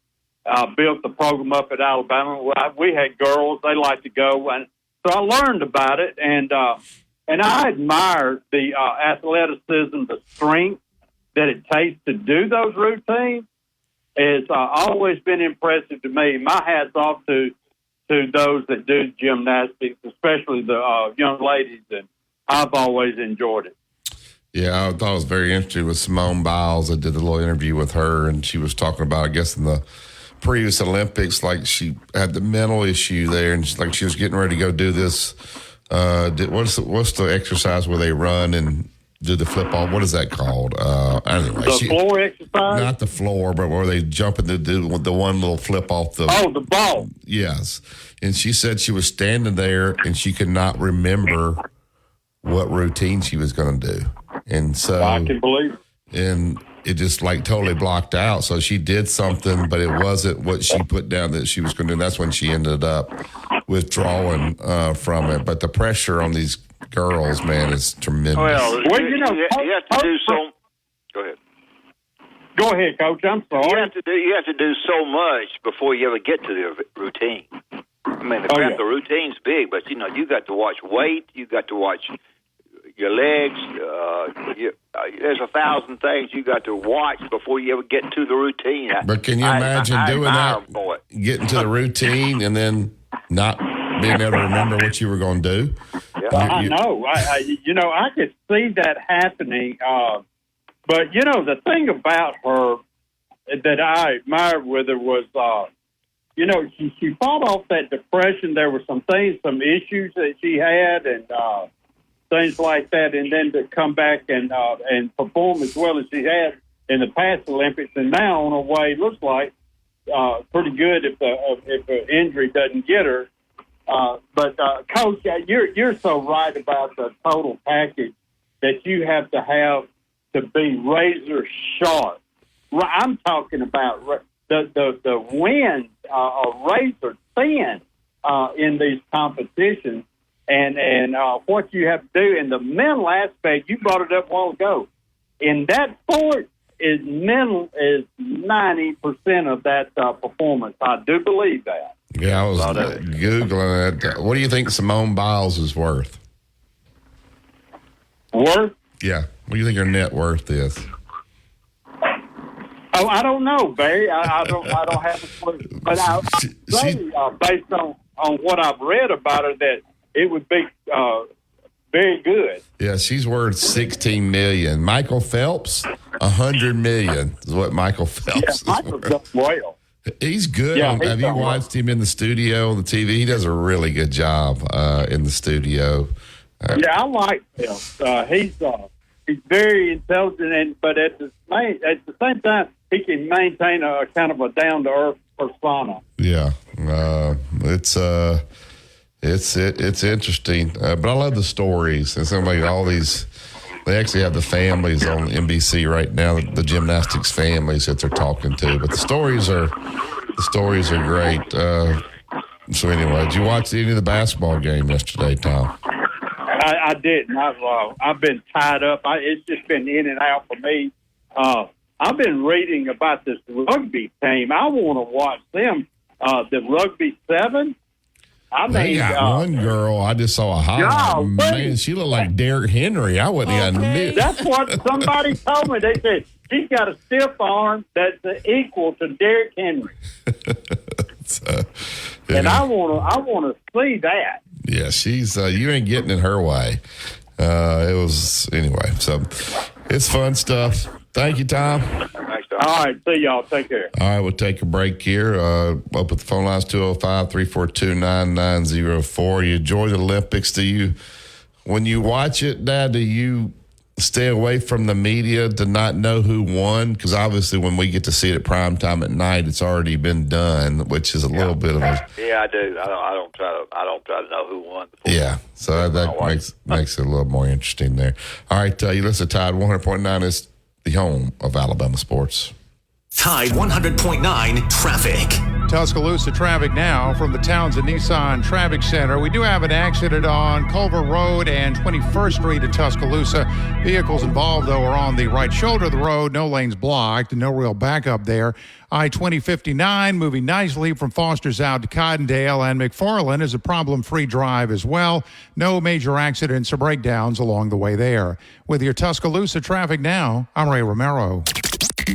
[SPEAKER 17] built the program up at Alabama. We had girls; they like to go, and so I learned about it, and I admire the athleticism, the strength that it takes to do those routines. It's always been impressive to me. My hat's off to those that do gymnastics, especially the young ladies, and I've always enjoyed it.
[SPEAKER 3] Yeah, I thought it was very interesting with Simone Biles. I did a little interview with her, and she was talking about, I guess, in the previous Olympics, like she had the mental issue there, and she was getting ready to go do this. What's the exercise where they run and do the flip off? What is that called? Anyway,
[SPEAKER 17] the floor exercise?
[SPEAKER 3] Not the floor, but where they jump and do the one little flip off the.
[SPEAKER 17] Oh, the ball.
[SPEAKER 3] Yes, and she said she was standing there and she could not remember what routine she was going to do, and so
[SPEAKER 17] I can believe it.
[SPEAKER 3] And it just totally blocked out. So she did something, but it wasn't what she put down that she was going to do. And that's when she ended up withdrawing from it. But the pressure on these girls, man, is tremendous.
[SPEAKER 4] Well, you have to do so. Go ahead.
[SPEAKER 17] Go ahead, Coach. I'm sorry.
[SPEAKER 4] You have to do so much before you ever get to the routine. I mean, the routine's big, but you got to watch weight. You got to watch your legs. There's 1,000 things you got to watch before you ever get to the routine.
[SPEAKER 3] But can you imagine doing that, getting to the routine, and then not being able to remember what you were going to do?
[SPEAKER 17] Yeah. I know. I could see that happening. But, the thing about her that I admired with her was, she fought off that depression. There were some issues that she had, and things like that, and then to come back and perform as well as she has in the past Olympics, and now on her way, looks like pretty good if the injury doesn't get her. But Coach, you're so right about the total package that you have to be razor sharp. I'm talking about the winds are razor thin in these competitions. And what you have to do in the mental aspect, you brought it up a while ago. In that sport, mental is 90% of that performance. I do believe that.
[SPEAKER 3] Yeah, I was Googling it. What do you think Simone Biles is worth?
[SPEAKER 17] Worth?
[SPEAKER 3] Yeah. What do you think her net worth is?
[SPEAKER 17] Oh, I don't know, Barry. I don't have a clue. But I say, based on what I've read about her, that it would be very good.
[SPEAKER 3] Yeah, she's worth $16 million. Michael Phelps, $100 million is what Michael Phelps is
[SPEAKER 17] Michael's
[SPEAKER 3] worth.
[SPEAKER 17] done well.
[SPEAKER 3] He's good.
[SPEAKER 17] Yeah,
[SPEAKER 3] have you watched him in the studio on the TV? He does a really good job in the studio.
[SPEAKER 17] Yeah, I like him. He's very intelligent, but at the same time, he can maintain a kind of a down to earth persona.
[SPEAKER 3] Yeah, it's interesting, but I love the stories. And somebody, all these, they actually have the families on NBC right now, the gymnastics families that they're talking to. But the stories are great. So anyway, did you watch any of the basketball game yesterday, Tom?
[SPEAKER 17] I didn't. I've been tied up. It's just been in and out for me. I've been reading about this rugby team. I want to watch them. The Rugby 7.
[SPEAKER 3] They got one girl. I just saw a highlight. Man, she looked like Derrick Henry. I wouldn't even admit.
[SPEAKER 17] That's what somebody told me. They said she's got a stiff arm that's equal to Derrick Henry. And I want to see that.
[SPEAKER 3] Yeah, she's. You ain't getting in her way. It was anyway. So it's fun stuff. Thank you, Tom.
[SPEAKER 17] All right, see y'all. Take care.
[SPEAKER 3] All right, we'll take a break here. Up at the phone lines 205-342-9904. You enjoy the Olympics? When you watch it, Dad? Do you stay away from the media to not know who won? Because obviously, when we get to see it at prime time at night, it's already been done, which is a little bit of a.
[SPEAKER 4] Yeah, I do. I don't try to know who won.
[SPEAKER 3] Yeah, so that makes it a little more interesting there. All right, you listen to Tide 100.9 is the home of Alabama sports.
[SPEAKER 1] Tide 100.9 traffic.
[SPEAKER 5] Tuscaloosa traffic now from the Townsend Nissan Traffic Center. We do have an accident on Culver Road and 21st Street in Tuscaloosa. Vehicles involved, though, are on the right shoulder of the road. No lanes blocked. No real backup there. I-2059 moving nicely from Foster's out to Cottondale, and McFarland is a problem-free drive as well. No major accidents or breakdowns along the way there. With your Tuscaloosa traffic now, I'm Ray Romero.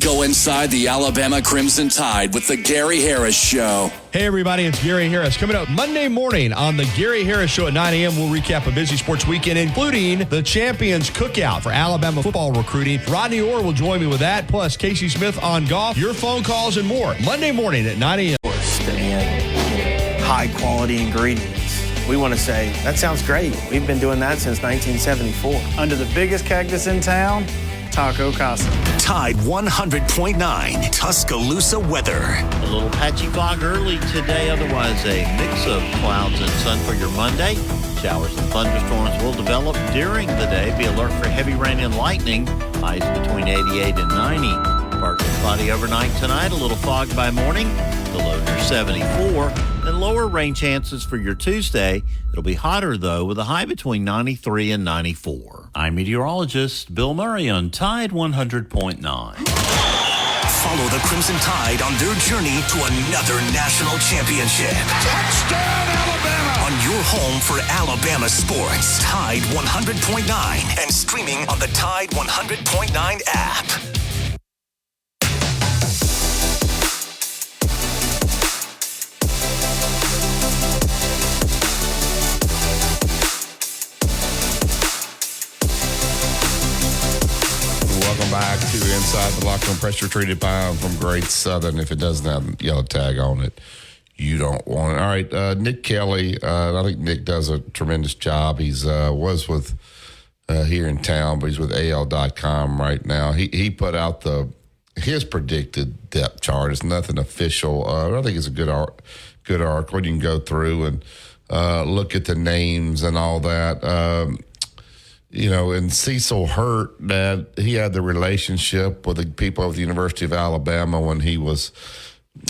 [SPEAKER 12] Go inside the Alabama Crimson Tide with the Gary Harris Show.
[SPEAKER 18] Hey, everybody, it's Gary Harris. Coming up Monday morning on the Gary Harris Show at 9 a.m., we'll recap a busy sports weekend, including the Champions Cookout for Alabama football recruiting. Rodney Orr will join me with that, plus Casey Smith on golf, your phone calls, and more. Monday morning at 9 a.m.
[SPEAKER 19] And high-quality ingredients. We want to say, that sounds great. We've been doing that since 1974. Under the biggest cactus in town, Taco Casa.
[SPEAKER 1] Tide 100.9 Tuscaloosa weather.
[SPEAKER 11] A little patchy fog early today, otherwise a mix of clouds and sun for your Monday. Showers and thunderstorms will develop during the day. Be alert for heavy rain and lightning. Highs between 88 and 90. Partly cloudy overnight tonight. A little fog by morning. The low near 74. And lower rain chances for your Tuesday. It'll be hotter, though, with a high between 93 and 94. I'm meteorologist Bill Murray on Tide 100.9.
[SPEAKER 1] Follow the Crimson Tide on their journey to another national championship.
[SPEAKER 16] Touchdown, Alabama!
[SPEAKER 1] On your home for Alabama sports. Tide 100.9 and streaming on the Tide 100.9 app.
[SPEAKER 3] Welcome back to Inside the Locker Room. Pressure treated pound from Great Southern. If it doesn't have a yellow tag on it, you don't want it. All right, Nick Kelly. I think Nick does a tremendous job. He's was with here in town, but he's with AL.com right now. He put out his predicted depth chart. It's nothing official. I think it's a good article. You can go through and look at the names and all that. And Cecil Hurt, Dad, he had the relationship with the people of the University of Alabama when he was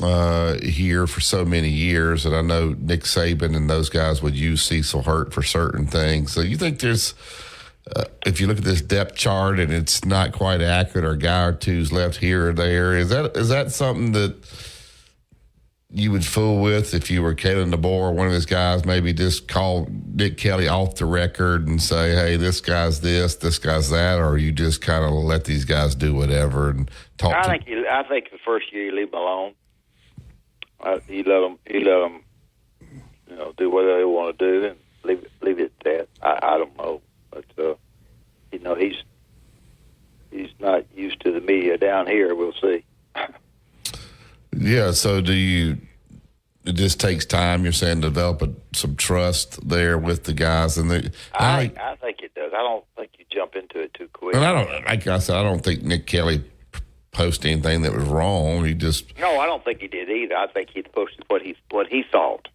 [SPEAKER 3] here for so many years. And I know Nick Saban and those guys would use Cecil Hurt for certain things. So you think there's, if you look at this depth chart and it's not quite accurate or a guy or two's left here or there, is that something that you would fool with if you were Kalen DeBoer, one of his guys, maybe just call Nick Kelly off the record and say, hey, this guy's this guy's that, or you just kind of let these guys do whatever and talk?
[SPEAKER 4] I think the first year you leave them alone. You let them, do whatever they want to do and leave it at that. I don't know, but he's not used to the media down here. We'll see.
[SPEAKER 3] Yeah, so it just takes time, you're saying, to develop some trust there with the guys. And
[SPEAKER 4] I think it does. I don't think you jump into it too quick.
[SPEAKER 3] And like I said, I don't think Nick Kelly posted anything that was wrong. He just
[SPEAKER 4] No, I don't think he did either. I think he posted what he thought,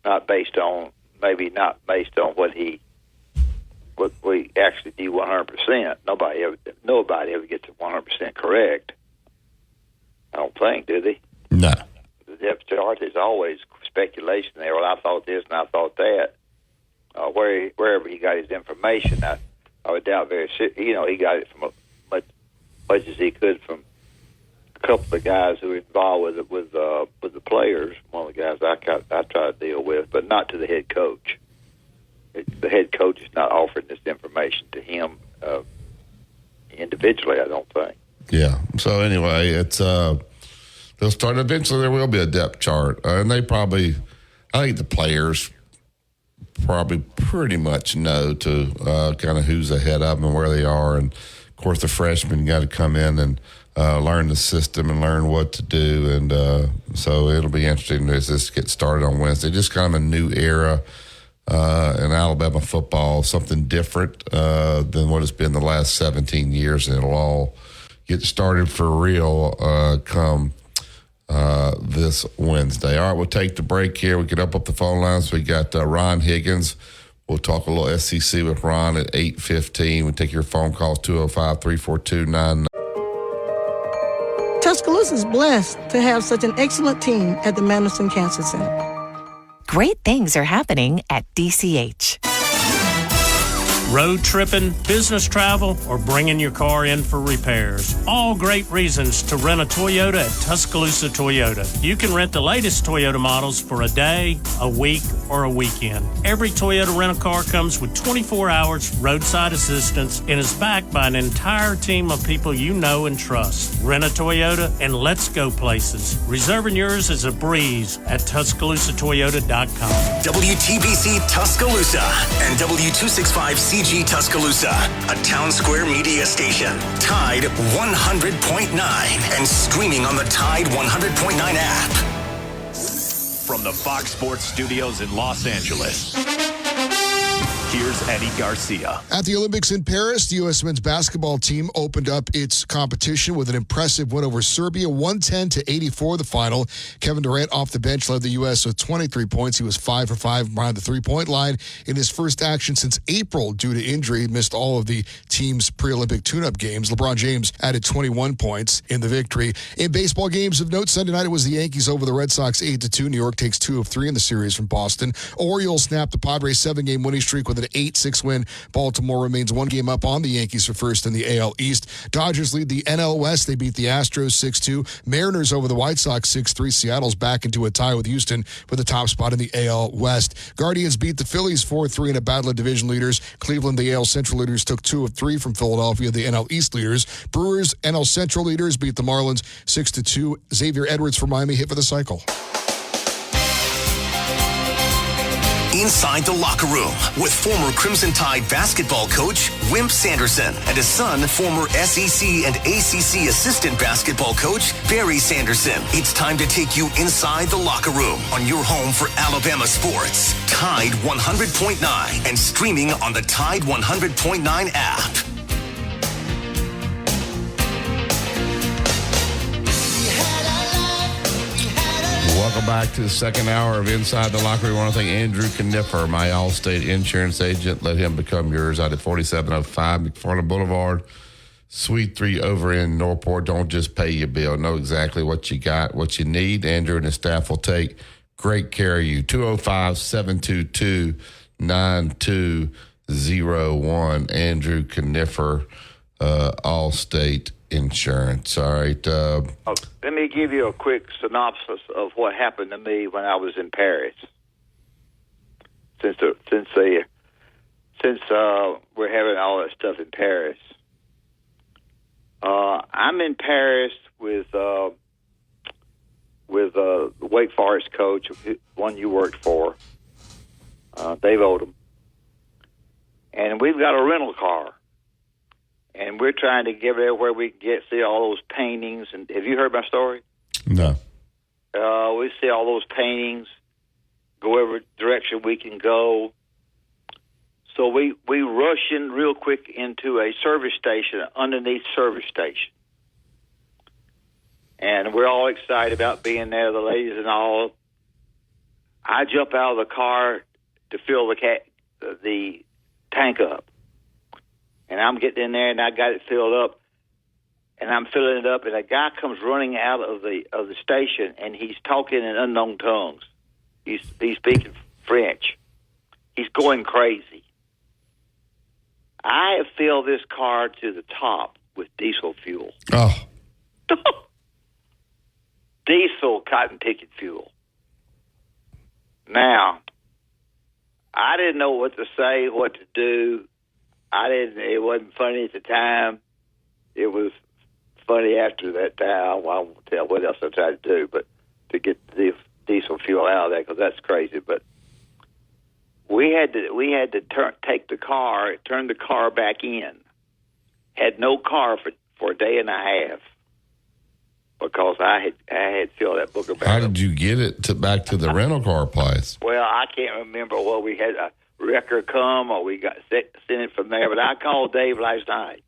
[SPEAKER 4] not based on what we actually do 100%. Nobody ever gets it 100% correct. I don't think, do they?
[SPEAKER 3] No.
[SPEAKER 4] The depth chart is always speculation there. Well, I thought this and I thought that. Wherever he got his information, I would doubt he got it from much as he could from a couple of guys who were involved with the players. One of the guys I try to deal with, but not to the head coach. The head coach is not offering this information to him individually, I don't think.
[SPEAKER 3] Yeah. So anyway, it's they'll start eventually. There will be a depth chart, and I think the players probably pretty much know to kind of who's ahead of them and where they are, and of course the freshmen got to come in and learn the system and learn what to do, and so it'll be interesting as this gets started on Wednesday. Just kind of a new era in Alabama football, something different than what it's been the last 17 years, and it'll all get started for real come this Wednesday. All right, we'll take the break here. We get up the phone lines. We got Ron Higgins. We'll talk a little SEC with Ron at 8:15. We'll take your phone calls, 205-342-99.
[SPEAKER 20] Tuscaloosa is blessed to have such an excellent team at the Manderson Cancer Center.
[SPEAKER 21] Great things are happening at DCH.
[SPEAKER 10] Road tripping, business travel, or bringing your car in for repairs. All great reasons to rent a Toyota at Tuscaloosa Toyota. You can rent the latest Toyota models for a day, a week, or a weekend. Every Toyota rental car comes with 24 hours roadside assistance and is backed by an entire team of people you know and trust. Rent a Toyota and let's go places. Reserving yours is a breeze at TuscaloosaToyota.com.
[SPEAKER 1] WTBC Tuscaloosa and W265CG Tuscaloosa, a Town Square media station. Tide 100.9 and streaming on the Tide 100.9 app.
[SPEAKER 22] From the Fox Sports Studios in Los Angeles, here's Eddie Garcia.
[SPEAKER 2] At the Olympics in Paris, the U.S. men's basketball team opened up its competition with an impressive win over Serbia, 110-84 the final. Kevin Durant off the bench led the U.S. with 23 points. He was 5 for 5 behind the three-point line in his first action since April due to injury. He missed all of the team's pre-Olympic tune-up games. LeBron James added 21 points in the victory. In baseball games of note, Sunday night it was the Yankees over the Red Sox 8-2. New York takes 2 of 3 in the series from Boston. Orioles snapped the Padres 7-game winning streak with an 8-6 win. Baltimore remains 1 game up on the Yankees for first in the AL East. Dodgers lead the NL West. They beat the Astros 6-2. Mariners over the White Sox 6-3. Seattle's back into a tie with Houston for the top spot in the AL West. Guardians beat the Phillies 4-3 in a battle of division leaders. Cleveland, the AL Central leaders, took 2 of 3 from Philadelphia, the NL East leaders. Brewers, NL Central leaders, beat the Marlins 6-2. Xavier Edwards from Miami hit for the cycle.
[SPEAKER 1] Inside the Locker Room with former Crimson Tide basketball coach Wimp Sanderson and his son, former SEC and ACC assistant basketball coach Barry Sanderson. It's time to take you inside the locker room on your home for Alabama sports. Tide 100.9 and streaming on the Tide 100.9 app.
[SPEAKER 3] Welcome back to the second hour of Inside the Locker Room. I want to thank Andrew Kniffer, my Allstate insurance agent. Let him become yours out at 4705 McFarland Boulevard, Suite 3 over in Northport. Don't just pay your bill. Know exactly what you got, what you need. Andrew and his staff will take great care of you. 205-722-9201. Andrew Kniffer, Allstate Insurance. All right.
[SPEAKER 4] Let me give you a quick synopsis of what happened to me when I was in Paris. Since we're having all that stuff in Paris, I'm in Paris with the Wake Forest coach, one you worked for, Dave Odom, and we've got a rental car. And we're trying to get everywhere we can see all those paintings. And have you heard my story?
[SPEAKER 3] No.
[SPEAKER 4] We see all those paintings, go every direction we can go. So we rush in real quick into a service station, underneath service station. And we're all excited about being there, the ladies and all. I jump out of the car to fill the tank up. And I'm getting in there, and I got it filled up. And I'm filling it up, and a guy comes running out of the station, and he's talking in unknown tongues. He's speaking French. He's going crazy. I have filled this car to the top with diesel fuel.
[SPEAKER 3] Oh.
[SPEAKER 4] Diesel cotton ticket fuel. Now, I didn't know what to say, what to do. It wasn't funny at the time. It was funny after that time. I won't tell what else I tried to do, but to get the diesel fuel out of there, because that's crazy. But we had to take the car, turn the car back in. Had no car for a day and a half because I had filled that booger barrel.
[SPEAKER 3] How did you get it back to the rental car place?
[SPEAKER 4] Well, I can't remember whether we had a wrecker come or we got sent it from there. But I called Dave last night,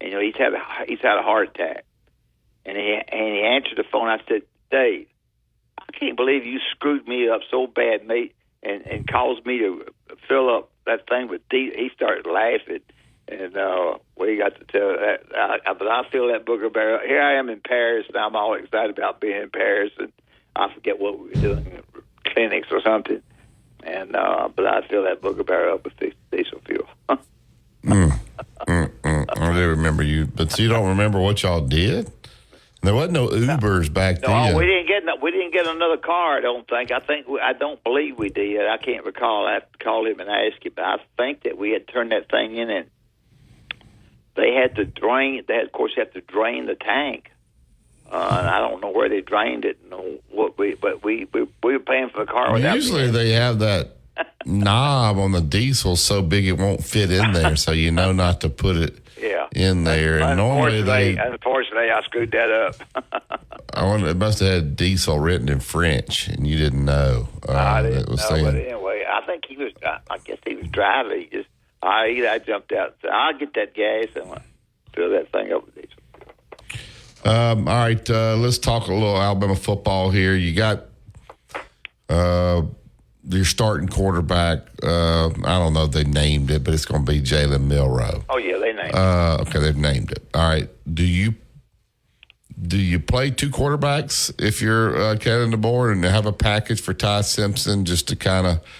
[SPEAKER 4] and he's had a heart attack, and he answered the phone. I said, Dave, I can't believe you screwed me up so bad, mate, and caused me to fill up that thing with diesel. He started laughing. And we got to tell that. But I feel that booger barrel. Here I am in Paris, and I'm all excited about being in Paris. And I forget what we were doing, clinics or something. And but I fill that booger barrel up with diesel fuel.
[SPEAKER 3] I do remember you, but you don't remember what y'all did? There wasn't no Ubers back then.
[SPEAKER 4] No, we didn't get another car. I don't think. I don't believe we did. I can't recall. I have to call him and ask him. But I think that we had turned that thing in and. They had to drain. They had, of course, have to drain the tank. And I don't know where they drained it. But we were paying for the car.
[SPEAKER 3] Usually they have that knob on the diesel so big it won't fit in there, so you know not to put it in there. And
[SPEAKER 4] unfortunately, I screwed that up.
[SPEAKER 3] It must have had diesel written in French, and you didn't know.
[SPEAKER 4] I didn't know. But anyway, I think he was. I guess he was driving. He just. I jumped out and said, I'll get that gas and fill that thing up with diesel.
[SPEAKER 3] All right, let's talk a little Alabama football here. You got your starting quarterback. I don't know if they named it, but it's going to be Jalen Milroe.
[SPEAKER 4] Oh, yeah, they named it.
[SPEAKER 3] Okay, they've named it. All right. Do you play two quarterbacks if you're Kevin DeBoer and have a package for Ty Simpson just to kind of –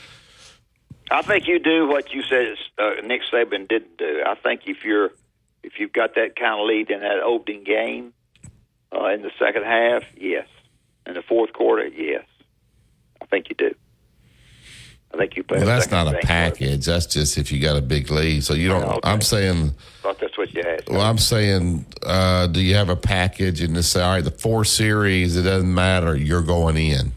[SPEAKER 4] I think you do what you said Nick Saban didn't do. I think if you've got that kind of lead in that opening game in the second half, yes. In the fourth quarter, yes. I think you do. I think you play.
[SPEAKER 3] Well, that's not a package. That's just if you got a big lead. So you don't. Okay. I'm saying.
[SPEAKER 4] I thought that's what you asked.
[SPEAKER 3] Well, I'm saying, do you have a package and just say, all right, the 4 series, it doesn't matter. You're going in.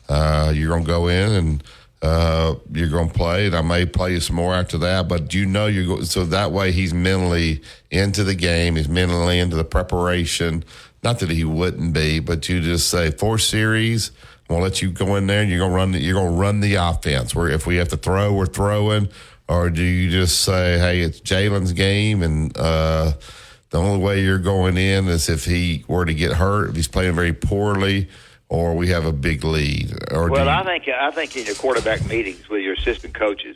[SPEAKER 3] You're going to go in and. You're going to play, and I may play you some more after that, but you know you're going. So that way he's mentally into the game. He's mentally into the preparation. Not that he wouldn't be, but you just say 4 series. I'm going to let you go in there, and you're going to run the offense. Where if we have to throw, we're throwing, or do you just say, hey, it's Jalen's game, and the only way you're going in is if he were to get hurt, if he's playing very poorly. Or we have a big lead.
[SPEAKER 4] I think in your quarterback meetings with your assistant coaches,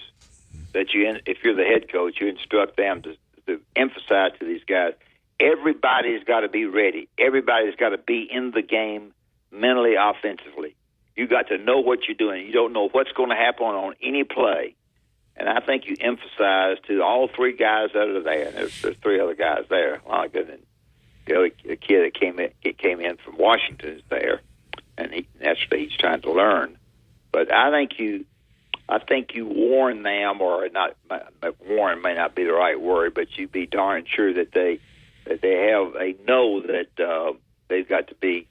[SPEAKER 4] that if you're the head coach, you instruct them to emphasize to these guys, everybody's got to be ready. Everybody's got to be in the game mentally, offensively. You got to know what you're doing. You don't know what's going to happen on any play. And I think you emphasize to all 3 guys that are there. And there's 3 other guys there. My goodness, a kid that came in from Washington is there. And he's trying to learn, but I think you warn them, or not. Warn may not be the right word, but you be darn sure that they know that they've got to be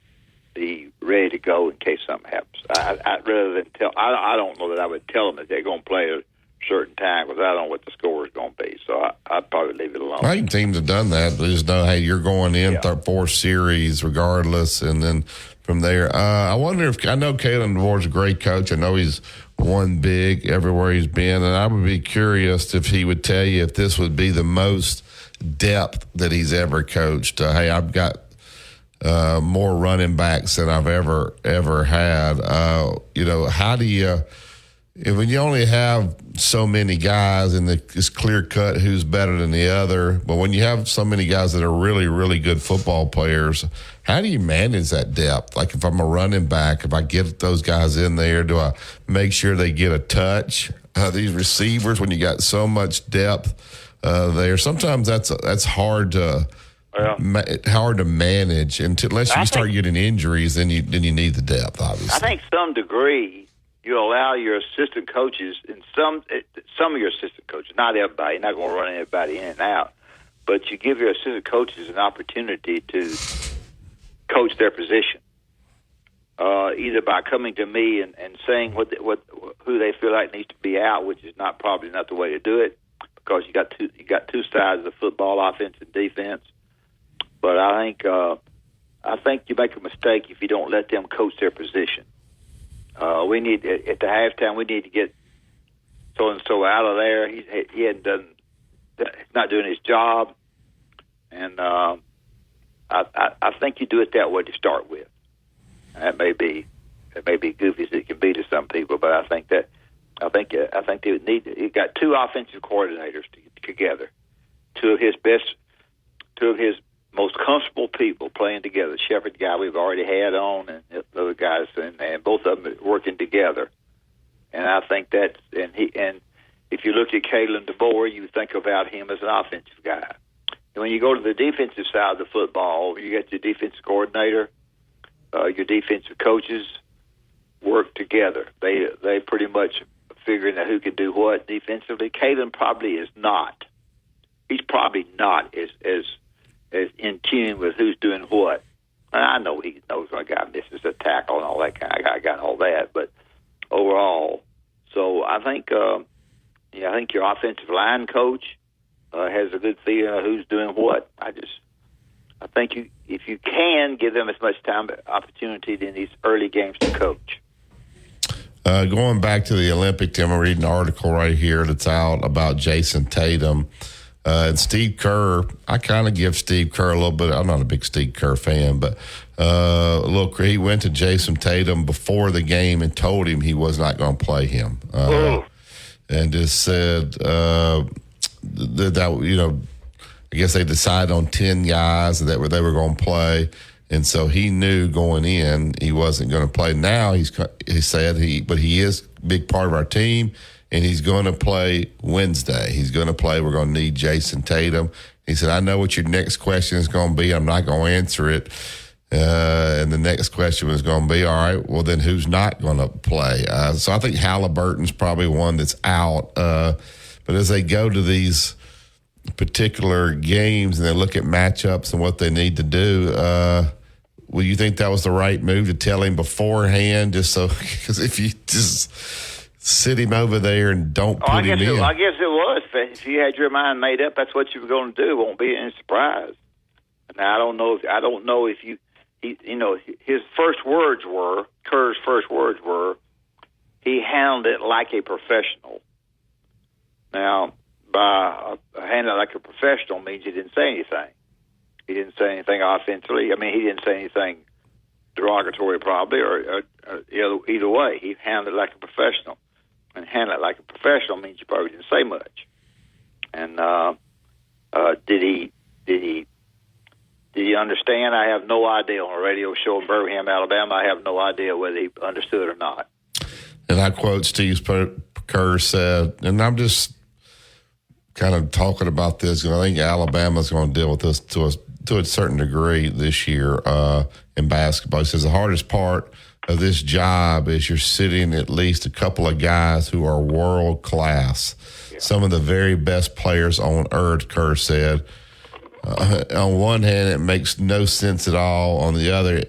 [SPEAKER 4] ready to go in case something happens. I rather than tell. I don't know that I would tell them that they're going to play a certain time because I don't know what the score is going to be. So I'd probably leave it alone.
[SPEAKER 3] I think teams have done that. They just know, hey, you're going in 4 series regardless, and then from there. I wonder if – I know Kalen DeBoer's a great coach. I know he's won big everywhere he's been, and I would be curious if he would tell you if this would be the most depth that he's ever coached. Hey, I've got more running backs than I've ever had. How do you – when you only have so many guys and it's clear cut who's better than the other, but when you have so many guys that are really, really good football players, how do you manage that depth? Like if I'm a running back, if I get those guys in there, do I make sure they get a touch? These receivers, when you got so much depth there, sometimes that's hard to manage unless you start getting injuries. Then you need the depth, obviously.
[SPEAKER 4] I think some degree. You allow your assistant coaches, and some of your assistant coaches, not everybody, you're not going to run everybody in and out, but you give your assistant coaches an opportunity to coach their position, either by coming to me and saying who they feel like needs to be out, which is probably not the way to do it, because you got two sides of the football, offense and defense. But I think you make a mistake if you don't let them coach their position. We need at the halftime. We need to get so and so out of there. He hadn't done. He's not doing his job, and I think you do it that way to start with. That may be goofy as it can be to some people, but I think they would need. You got 2 offensive coordinators together, 2 of his most comfortable people playing together. The Shepherd guy we've already had on, and the other guys, and both of them working together. And I think that's and if you look at Kalen DeBoer, you think about him as an offensive guy. And when you go to the defensive side of the football, you got your defensive coordinator, your defensive coaches work together. They pretty much figuring out who can do what defensively. Kalen probably is not. He's probably not as in tune with who's doing what. And I know he knows when a guy misses a tackle and all that kind of guy got all that, but overall, so I think your offensive line coach has a good feeling of who's doing what. I think if you can give them as much time opportunity in these early games to coach.
[SPEAKER 3] Going back to the Olympic team, I'm reading an article right here that's out about Jason Tatum. And Steve Kerr, I kind of give Steve Kerr a little bit. I'm not a big Steve Kerr fan, but he went to Jason Tatum before the game and told him he was not going to play him, and just said that I guess they decided on 10 guys that they were going to play, and so he knew going in he wasn't going to play. Now he said he is a big part of our team. And he's going to play Wednesday. He's going to play. We're going to need Jason Tatum. He said, I know what your next question is going to be. I'm not going to answer it. And the next question was going to be, all right, well, then who's not going to play? So I think Halliburton's probably one that's out. But as they go to these particular games and they look at matchups and what they need to do, will you think that was the right move to tell him beforehand? Because if you just sit him over there and don't put him in.
[SPEAKER 4] I guess it was. If you had your mind made up, that's what you were going to do. It won't be any surprise. Now I don't know if his first words were, Kerr's first words were, he handled it like a professional. Now, by handling it like a professional means he didn't say anything. He didn't say anything offensively. I mean, he didn't say anything derogatory probably, or either way. He handled it like a professional. And handle it like a professional means you probably didn't say much. And did he understand? I have no idea. On a radio show in Birmingham, Alabama, I have no idea whether he understood or not.
[SPEAKER 3] And I quote Steve Kerr said, and I'm just kind of talking about this because I think Alabama's going to deal with this to a certain degree this year in basketball. He says the hardest part of this job is you're sitting at least a couple of guys who are world class. Yeah. Some of the very best players on earth, Kerr said. On one hand, it makes no sense at all. On the other,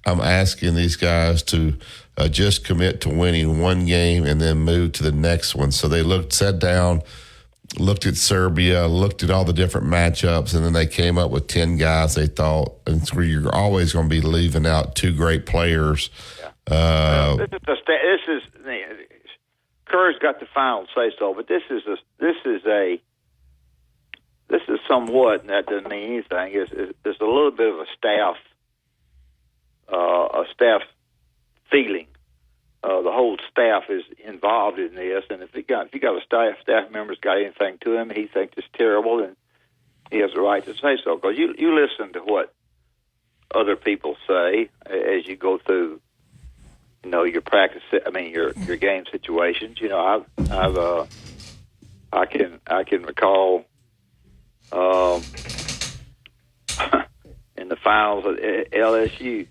[SPEAKER 3] I'm asking these guys to just commit to winning one game and then move to the next one. So they sat down, looked at Serbia, looked at all the different matchups, and then they came up with 10 guys they thought, and so you're always going to be leaving out 2 great players.
[SPEAKER 4] Yeah. This is Kerr's got the final say so, but this is somewhat, and that doesn't mean anything. It's a little bit of a staff feeling. The whole staff is involved in this, and if you got a staff member's got anything to him, he thinks it's terrible, and he has the right to say so. Because you listen to what other people say as you go through, your practice. I mean, your game situations. I can recall in the finals at LSU,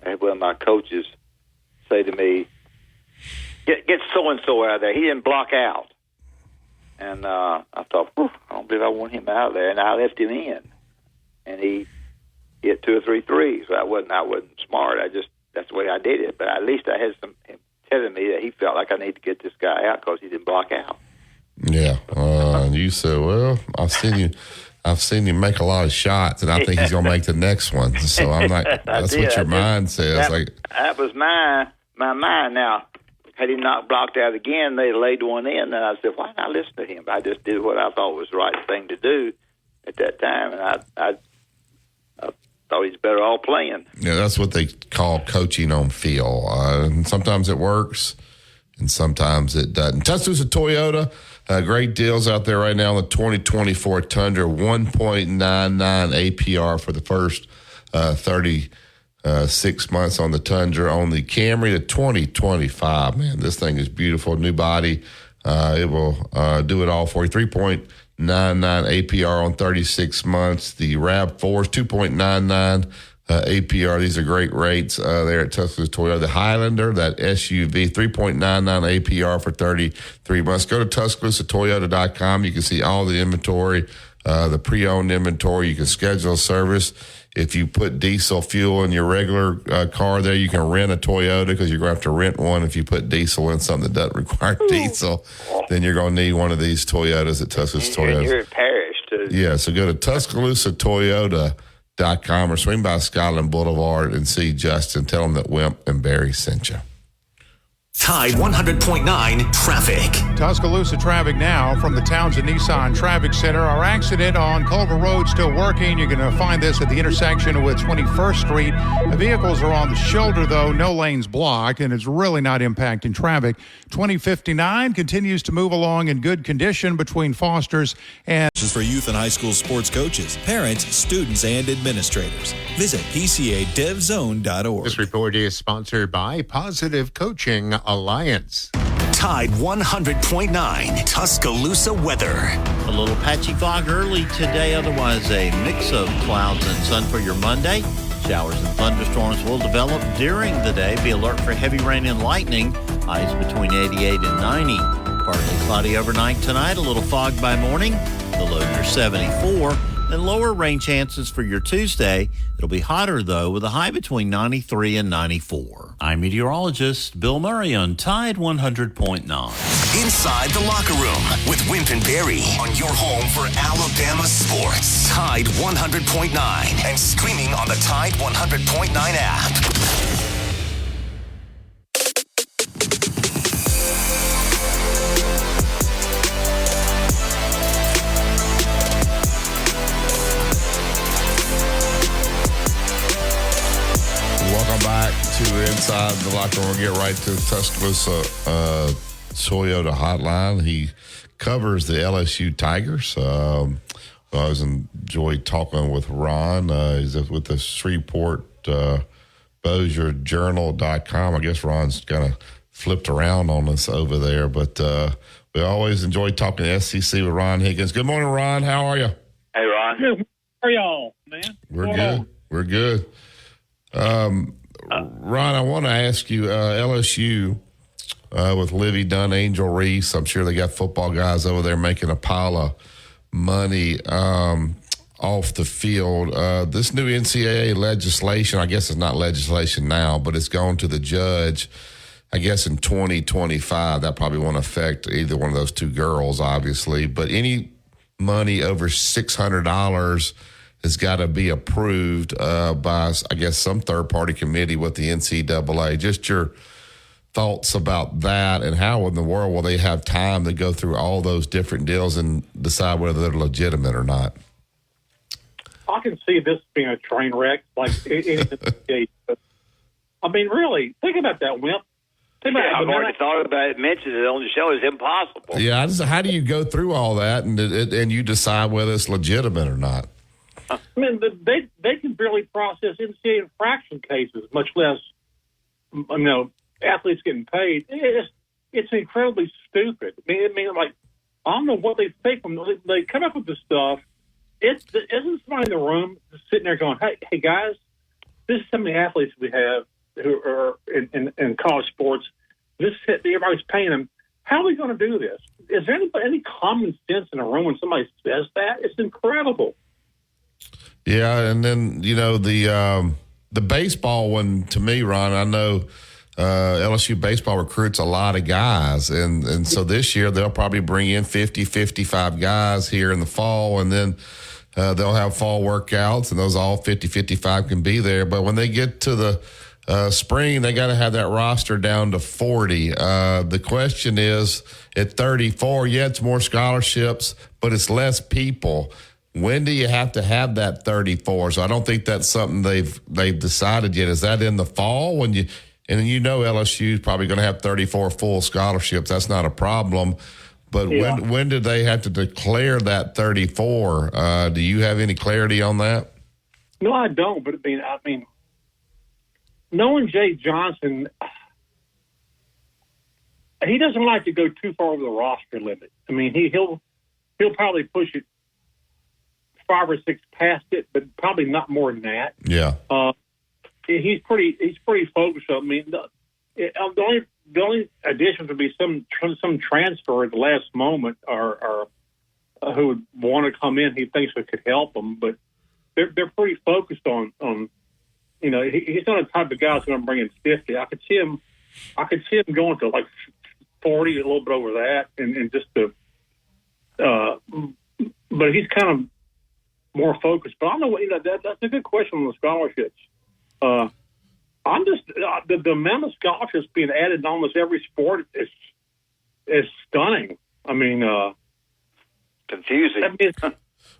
[SPEAKER 4] I had one of my coaches say to me, get so-and-so out of there. He didn't block out. And I thought, I don't believe I want him out there. And I left him in. And he hit 2 or 3 threes. I wasn't smart. That's the way I did it. But at least I had him telling me that he felt like I need to get this guy out because he didn't block out.
[SPEAKER 3] Yeah. You said, well, I've seen him make a lot of shots, and I think he's going to make the next one. So I'm like, that's what your mind says.
[SPEAKER 4] That was my mind. Now, had he not blocked out again, they laid one in, and I said, why not listen to him? I just did what I thought was the right thing to do at that time, and I thought he's better off playing.
[SPEAKER 3] Yeah, that's what they call coaching on feel. And sometimes it works, and sometimes it doesn't. Tuscaloosa Toyota, great deals out there right now on the 2024 Tundra, 1.99 APR for the first 36 months on the Tundra. On the Camry, the 2025, man, this thing is beautiful. New body. It will do it all for you. 3.99 APR on 36 months. The RAV4 is 2.99 APR. These are great rates there at Tuscaloosa Toyota. The Highlander, that SUV, 3.99 APR for 33 months. Go to TuscaloosaToyota.com. You can see all the inventory, the pre-owned inventory. You can schedule a service. If you put diesel fuel in your regular car there, you can rent a Toyota because you're going to have to rent one. If you put diesel in something that doesn't require diesel, then you're going to need one of these Toyotas at Tuscaloosa Toyota.
[SPEAKER 4] You're in Parish, too.
[SPEAKER 3] Yeah, so go to TuscaloosaToyota.com or swing by Skyland Boulevard and see Justin. Tell him that Wimp and Barry sent you.
[SPEAKER 1] Tide 100.9 traffic.
[SPEAKER 5] Tuscaloosa traffic now from the Townsend Nissan Traffic Center. Our accident on Culver Road still working. You're going to find this at the intersection with 21st Street. The vehicles are on the shoulder, though. No lanes blocked, and it's really not impacting traffic. 2059 continues to move along in good condition between Foster's and...
[SPEAKER 6] This is for youth and high school sports coaches, parents, students, and administrators. Visit PCADevZone.org.
[SPEAKER 5] This report is sponsored by Positive Coaching Alliance.
[SPEAKER 1] Tide 100.9 Tuscaloosa weather.
[SPEAKER 11] A little patchy fog early today, otherwise a mix of clouds and sun for your Monday. Showers and thunderstorms will develop during the day. Be alert for heavy rain and lightning. Highs between 88 and 90. Partly cloudy overnight tonight. A little fog by morning. The low near 74. And lower rain chances for your Tuesday. It'll be hotter, though, with a high between 93 and 94. I'm meteorologist Bill Murray on Tide 100.9.
[SPEAKER 1] Inside the Locker Room with Wimp and Barry on your home for Alabama sports. Tide 100.9 and streaming on the Tide 100.9 app.
[SPEAKER 3] Back to Inside the Locker Room. We'll get right to Tuscaloosa Toyota hotline. He covers the LSU Tigers. I always enjoyed talking with Ron. He's with the Shreveport BossierJournal.com. I guess Ron's kind of flipped around on us over there, but we always enjoy talking to SEC with Ron Higgins. Good morning, Ron. How are you?
[SPEAKER 4] Hey, Ron.
[SPEAKER 7] How are y'all, man?
[SPEAKER 3] We're good. We're good. Ron, I want to ask you, LSU with Livy Dunn, Angel Reese, I'm sure they got football guys over there making a pile of money. off the field. This new NCAA legislation, I guess it's not legislation now, but it's gone to the judge, I guess, in 2025. That probably won't affect either one of those two girls, obviously. But any money over $600 has got to be approved by, I guess, some third-party committee with the NCAA. Just your thoughts about that, and how in the world will they have time to go through all those different deals and decide whether they're legitimate or not?
[SPEAKER 7] I can see this being a train wreck, like I mean, really, think about that, Wimp.
[SPEAKER 4] I've already thought about it, mentioned it on the show. It's impossible.
[SPEAKER 3] Yeah, how do you go through all that and you decide whether it's legitimate or not?
[SPEAKER 7] I mean, they can barely process NCAA infraction cases, much less, athletes getting paid. It's incredibly stupid. I mean, like, I don't know what they think when they come up with this stuff. Isn't somebody in the room sitting there going, hey guys, this is how many athletes we have who are in college sports. Everybody's paying them. How are we going to do this? Is there any common sense in a room when somebody says that? It's incredible.
[SPEAKER 3] Yeah, and then, the baseball one, to me, Ron, I know LSU baseball recruits a lot of guys. And so this year they'll probably bring in 50, 55 guys here in the fall, and then they'll have fall workouts, and those all 50, 55 can be there. But when they get to the spring, they got to have that roster down to 40. The question is, at 34, yeah, it's more scholarships, but it's less people. When do you have to have that 34? So I don't think that's something they've decided yet. Is that in the fall when you? And LSU is probably going to have 34 full scholarships. That's not a problem. But when do they have to declare that 34? Do you have any clarity on that?
[SPEAKER 7] No, I don't. But I mean, knowing Jay Johnson, he doesn't like to go too far over the roster limit. I mean, he'll probably push it 5 or 6 past it, but probably not more than that.
[SPEAKER 3] Yeah.
[SPEAKER 7] He's pretty focused. I mean, the only additions would be some transfer at the last moment, or who would want to come in. He thinks it could help them, but they're pretty focused on. He's not the type of guy who's going to bring in 50. I could see him going to like 40, a little bit over that, and just to. But he's kind of more focused. But I don't know. That's a good question on the scholarships. I'm just the amount of scholarships being added in almost every sport is stunning. I mean,
[SPEAKER 4] confusing.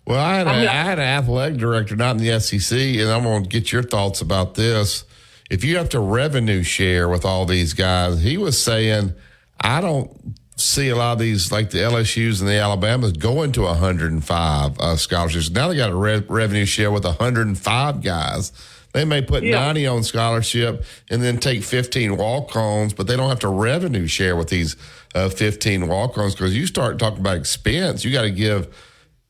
[SPEAKER 3] Well, I had an athletic director, not in the SEC, and I'm going to get your thoughts about this. If you have to revenue share with all these guys, he was saying, I don't see a lot of these, like the LSUs and the Alabamas, going to 105 scholarships. Now they got a revenue share with 105 guys. They may put 90 on scholarship and then take 15 walk-ons, but they don't have to revenue share with these 15 walk-ons, because you start talking about expense. You got to give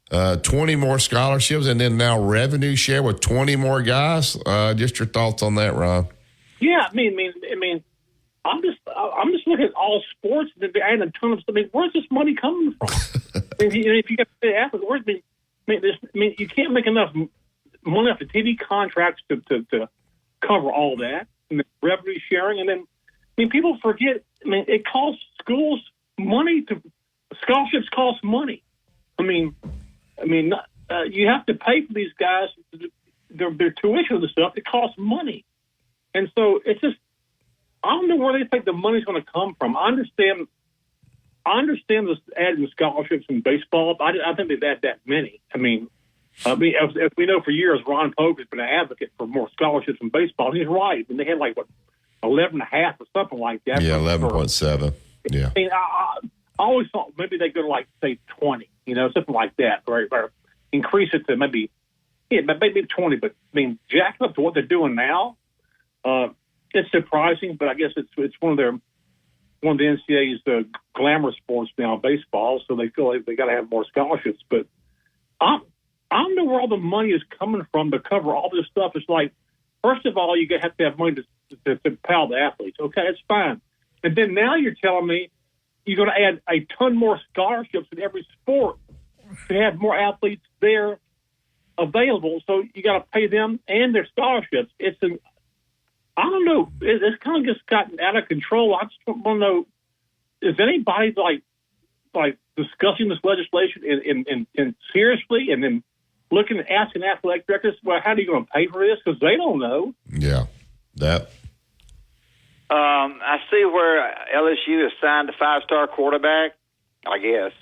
[SPEAKER 3] 20 more scholarships and then now revenue share with 20 more guys. Just your thoughts on that, Ron?
[SPEAKER 7] Yeah, I mean, I'm just looking at all sports and adding a ton of stuff. I mean, where's this money coming from? if you got to pay athletes, you can't make enough money off the TV contracts to cover all that, and the revenue sharing. And then, people forget, it costs schools money scholarships cost money. You have to pay for these guys, their tuition and stuff. It costs money. And so it's just, I don't know where they think the money's going to come from. I understand this adding scholarships in baseball. I think they've added that many. As we know for years, Ron Polk has been an advocate for more scholarships in baseball. He's right. And they had 11.5 or something like that.
[SPEAKER 3] Yeah, 11.7. Yeah.
[SPEAKER 7] I always thought maybe they go to say 20, something like that, or increase it to maybe 20. But jacking up to what they're doing now, it's surprising. But I guess it's one of the NCAA's glamour sports now, baseball. So they feel like they got to have more scholarships. But I don't know where all the money is coming from to cover all this stuff. It's like, first of all, you have to have money to pay the athletes. Okay, that's fine. And then now you're telling me you're going to add a ton more scholarships in every sport to have more athletes there available, so you got to pay them and their scholarships. I don't know. It's kind of just gotten out of control. I just want to know, is anybody like discussing this legislation in seriously, and then looking and asking athletic directors, well, how are you going to pay for this? Because they don't know.
[SPEAKER 3] Yeah, that.
[SPEAKER 4] I see where LSU has signed a 5-star quarterback, I guess.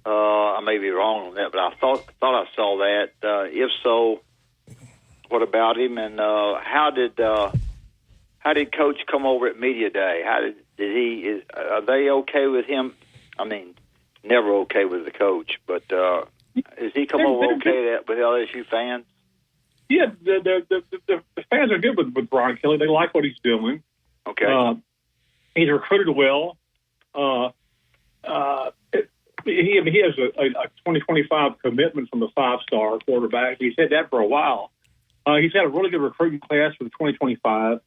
[SPEAKER 4] I may be wrong on that, but I thought I saw that. If so, what about him? And how did Coach come over at media day? How did he? Are they okay with him? I mean, never okay with the coach, but is he come over okay with LSU fans?
[SPEAKER 7] Yeah, the fans are good with Brian Kelly. They like what he's doing.
[SPEAKER 4] Okay,
[SPEAKER 7] he's recruited well. He has a 2025 commitment from the 5-star quarterback. He's had that for a while. He's had a really good recruiting class for the 2025.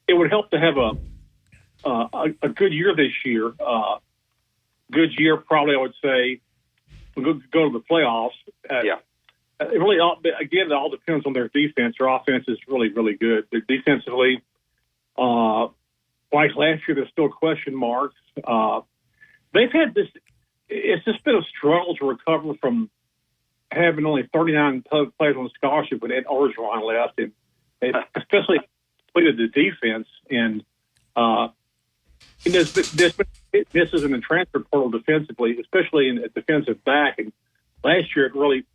[SPEAKER 7] It would help to have a good year this year. Good year, probably, I would say, we'll go to the playoffs.
[SPEAKER 4] Yeah.
[SPEAKER 7] It really, again, it all depends on their defense. Their offense is really, really good. They're defensively, like last year, there's still question marks. They've had this. It's just been a struggle to recover from having only 39 players on scholarship with Ed Orgeron left, and especially completed the defense. And this is in the transfer portal defensively, especially in a defensive back. And last year, it really,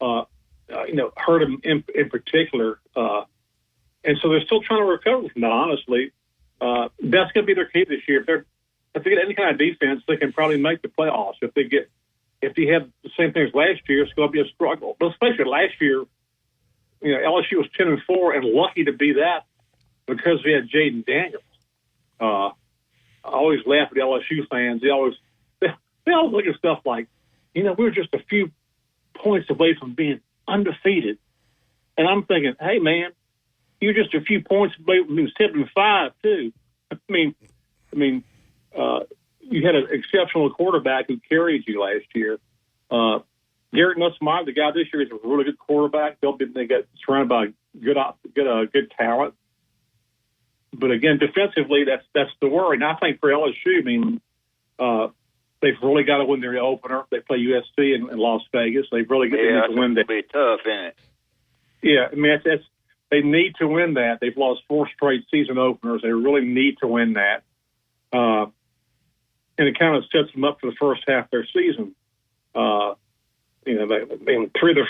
[SPEAKER 7] hurt them in particular. And so they're still trying to recover from that. Honestly, that's going to be their key this year. If they get any kind of defense, they can probably make the playoffs. If they have the same thing as last year, it's going to be a struggle. But especially last year, LSU was 10-4 and lucky to be that because we had Jaden Daniels. I always laugh at LSU fans. They always look at stuff like, we were just a few points away from being undefeated. And I'm thinking, hey, man, you're just a few points away from being 7-5, too. I mean, you had an exceptional quarterback who carried you last year. Garrett Nussmeier, the guy this year, is a really good quarterback. They got surrounded by good talent. But again, defensively, that's the worry. And I think for LSU, they've really got to win their opener. They play USC in Las Vegas. They've really got to win that.
[SPEAKER 4] It'll be tough, isn't it?
[SPEAKER 7] Yeah, they need to win that. They've lost 4 straight season openers. They really need to win that. And it kind of sets them up for the first half of their season. Three of their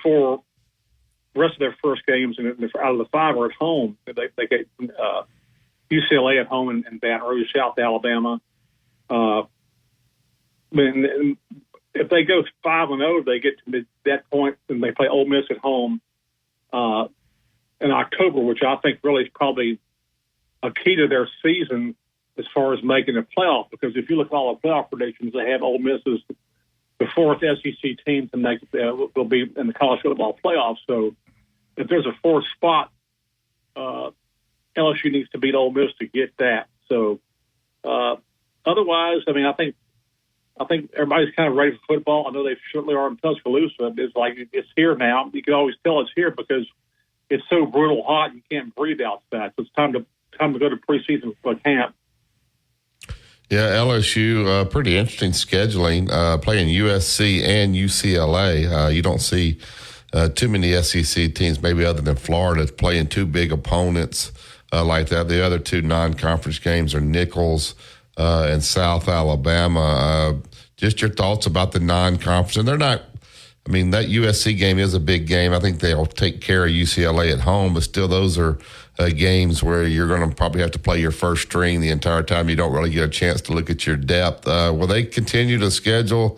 [SPEAKER 7] four rest of their first games, and out of the 5 are at home. They get UCLA at home in Baton Rouge, South Alabama. If they go 5-0, they get to that point, and they play Ole Miss at home in October, which I think really is probably a key to their season as far as making a playoff. Because if you look at all the playoff predictions, they have Ole Miss as the 4th SEC team to make. Will be in the college football playoffs. So if there's a 4th spot, LSU needs to beat Ole Miss to get that. So otherwise, I think everybody's kind of ready for football. I know they certainly are in Tuscaloosa. It's like it's here now. You can always tell it's here because it's so brutal hot you can't breathe outside. So it's time to go to preseason camp.
[SPEAKER 3] Yeah, LSU, pretty interesting scheduling, playing USC and UCLA. You don't see too many SEC teams, maybe other than Florida, playing 2 big opponents like that. The other 2 non-conference games are Nichols and South Alabama. Just your thoughts about the non-conference. And they're not, that USC game is a big game. I think they'll take care of UCLA at home, but still those are games where you're going to probably have to play your first string the entire time. You don't really get a chance to look at your depth. Will they continue to schedule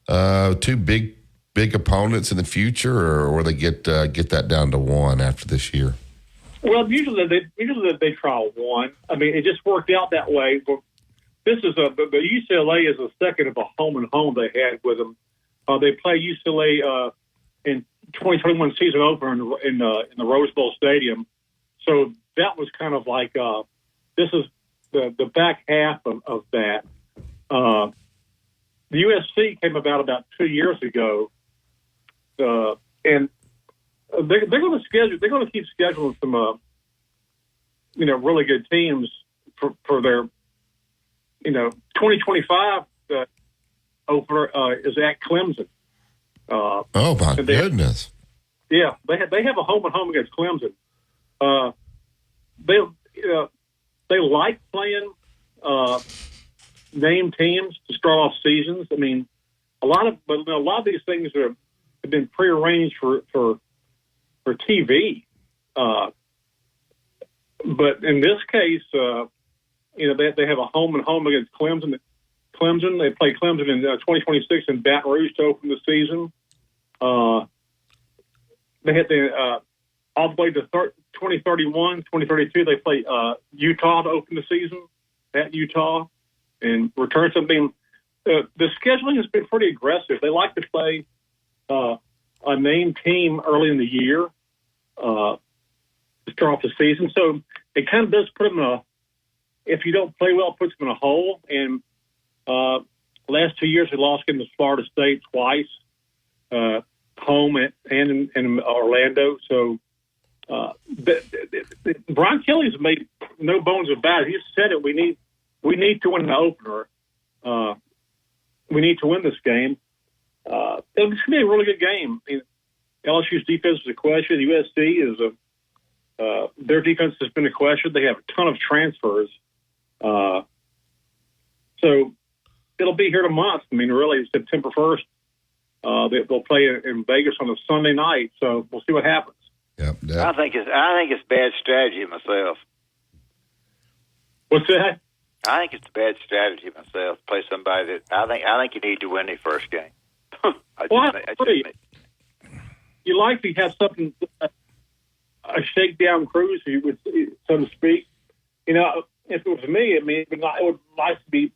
[SPEAKER 3] 2 big opponents in the future, or will they get that down to 1 after this year?
[SPEAKER 7] Well, usually they try 1. It just worked out that way. This is the UCLA is a second of a home and home they had with them. They play UCLA in 2021 season opener in the Rose Bowl Stadium. So that was kind of like this is the back half of that. the USC came about 2 years ago, and they're going to schedule. They're going to keep scheduling some, really good teams for their, 2025 opener is at Clemson.
[SPEAKER 3] Oh my goodness!
[SPEAKER 7] Yeah, they have a home and home against Clemson. They like playing named teams to start off seasons. I mean, a lot of these things have been prearranged for TV. But in this case, they have a home and home against Clemson. They play Clemson in 2026 in Baton Rouge to open the season. They had all the way to 2031, 2032. They play Utah to open the season at Utah and return something. The scheduling has been pretty aggressive. They like to play a named team early in the year to start off the season. So it kind of does put them if you don't play well, it puts them in a hole. And last 2 years, they lost against Florida State twice, home and in Orlando. So Brian Kelly's made no bones about it. He said it. We need to win the opener. We need to win this game. It's going to be a really good game. I mean, LSU's defense is a question. USC is their defense has been a question. They have a ton of transfers. So it'll be here in a month. I mean, really, September 1st. They'll play in Vegas on a Sunday night. So we'll see what happens.
[SPEAKER 3] Yep.
[SPEAKER 4] I think it's bad strategy myself.
[SPEAKER 7] What's that?
[SPEAKER 4] I think it's bad strategy myself. Play somebody that I think you need to win the first game.
[SPEAKER 7] You likely have something, a shakedown cruise, so to speak. If it was me, I mean, it would nice to be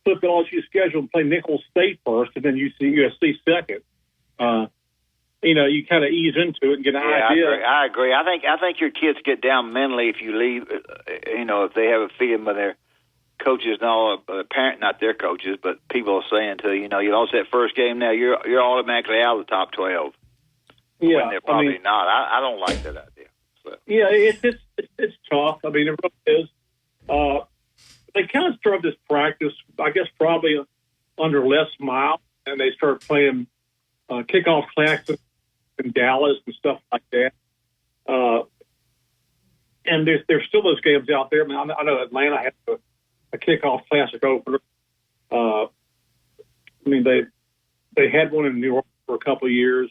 [SPEAKER 7] flip LSU's schedule and play Nicholls State first, and then USC second. You kind of ease into it and get an idea.
[SPEAKER 4] I agree. I think your kids get down mentally if you leave. If they have a feeling by their coaches and all, not their coaches, but people are saying to you lost that first game. Now you're automatically out of the top 12.
[SPEAKER 7] Yeah,
[SPEAKER 4] when they're probably not. I don't like that idea. So.
[SPEAKER 7] Yeah, it's tough. I mean, it really is. They kind of started this practice, I guess, probably under Les Miles, and they started playing kickoff classes in Dallas and stuff like that. And there's still those games out there. I mean, I know Atlanta has a kickoff classic opener. They had one in New York for a couple of years.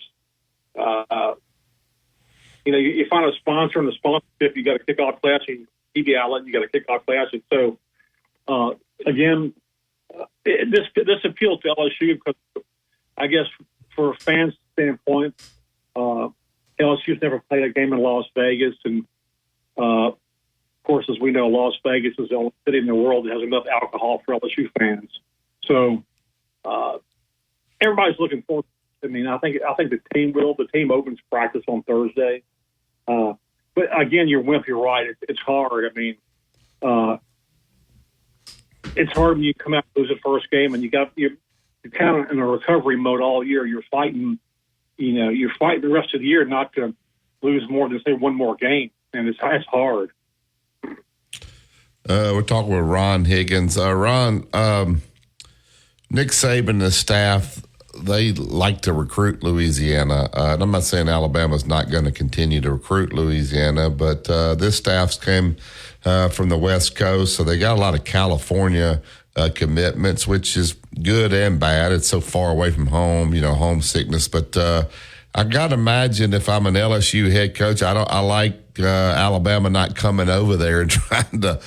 [SPEAKER 7] You find a sponsor, and the sponsorship, you got a kickoff classic. TV outlet, you got a kickoff classic. So, again, this appeals to LSU because I guess for a fan's standpoint, LSU's never played a game in Las Vegas. And, of course, as we know, Las Vegas is the only city in the world that has enough alcohol for LSU fans. So everybody's looking forward. I mean, I think the team will. The team opens practice on Thursday. But again, you're right. It's hard. I mean, it's hard when you come out and lose the first game, and you're kind of in a recovery mode all year. You're fighting, you're fighting the rest of the year not to lose more than say one more game, and it's hard.
[SPEAKER 3] We're talking with Ron Higgins. Ron, Nick Saban and the staff, they like to recruit Louisiana. And I'm not saying Alabama's not going to continue to recruit Louisiana, but this staff's came from the West Coast, so they got a lot of California commitments, which is good and bad. It's so far away from home, homesickness. But I got to imagine if I'm an LSU head coach, I like Alabama not coming over there and trying to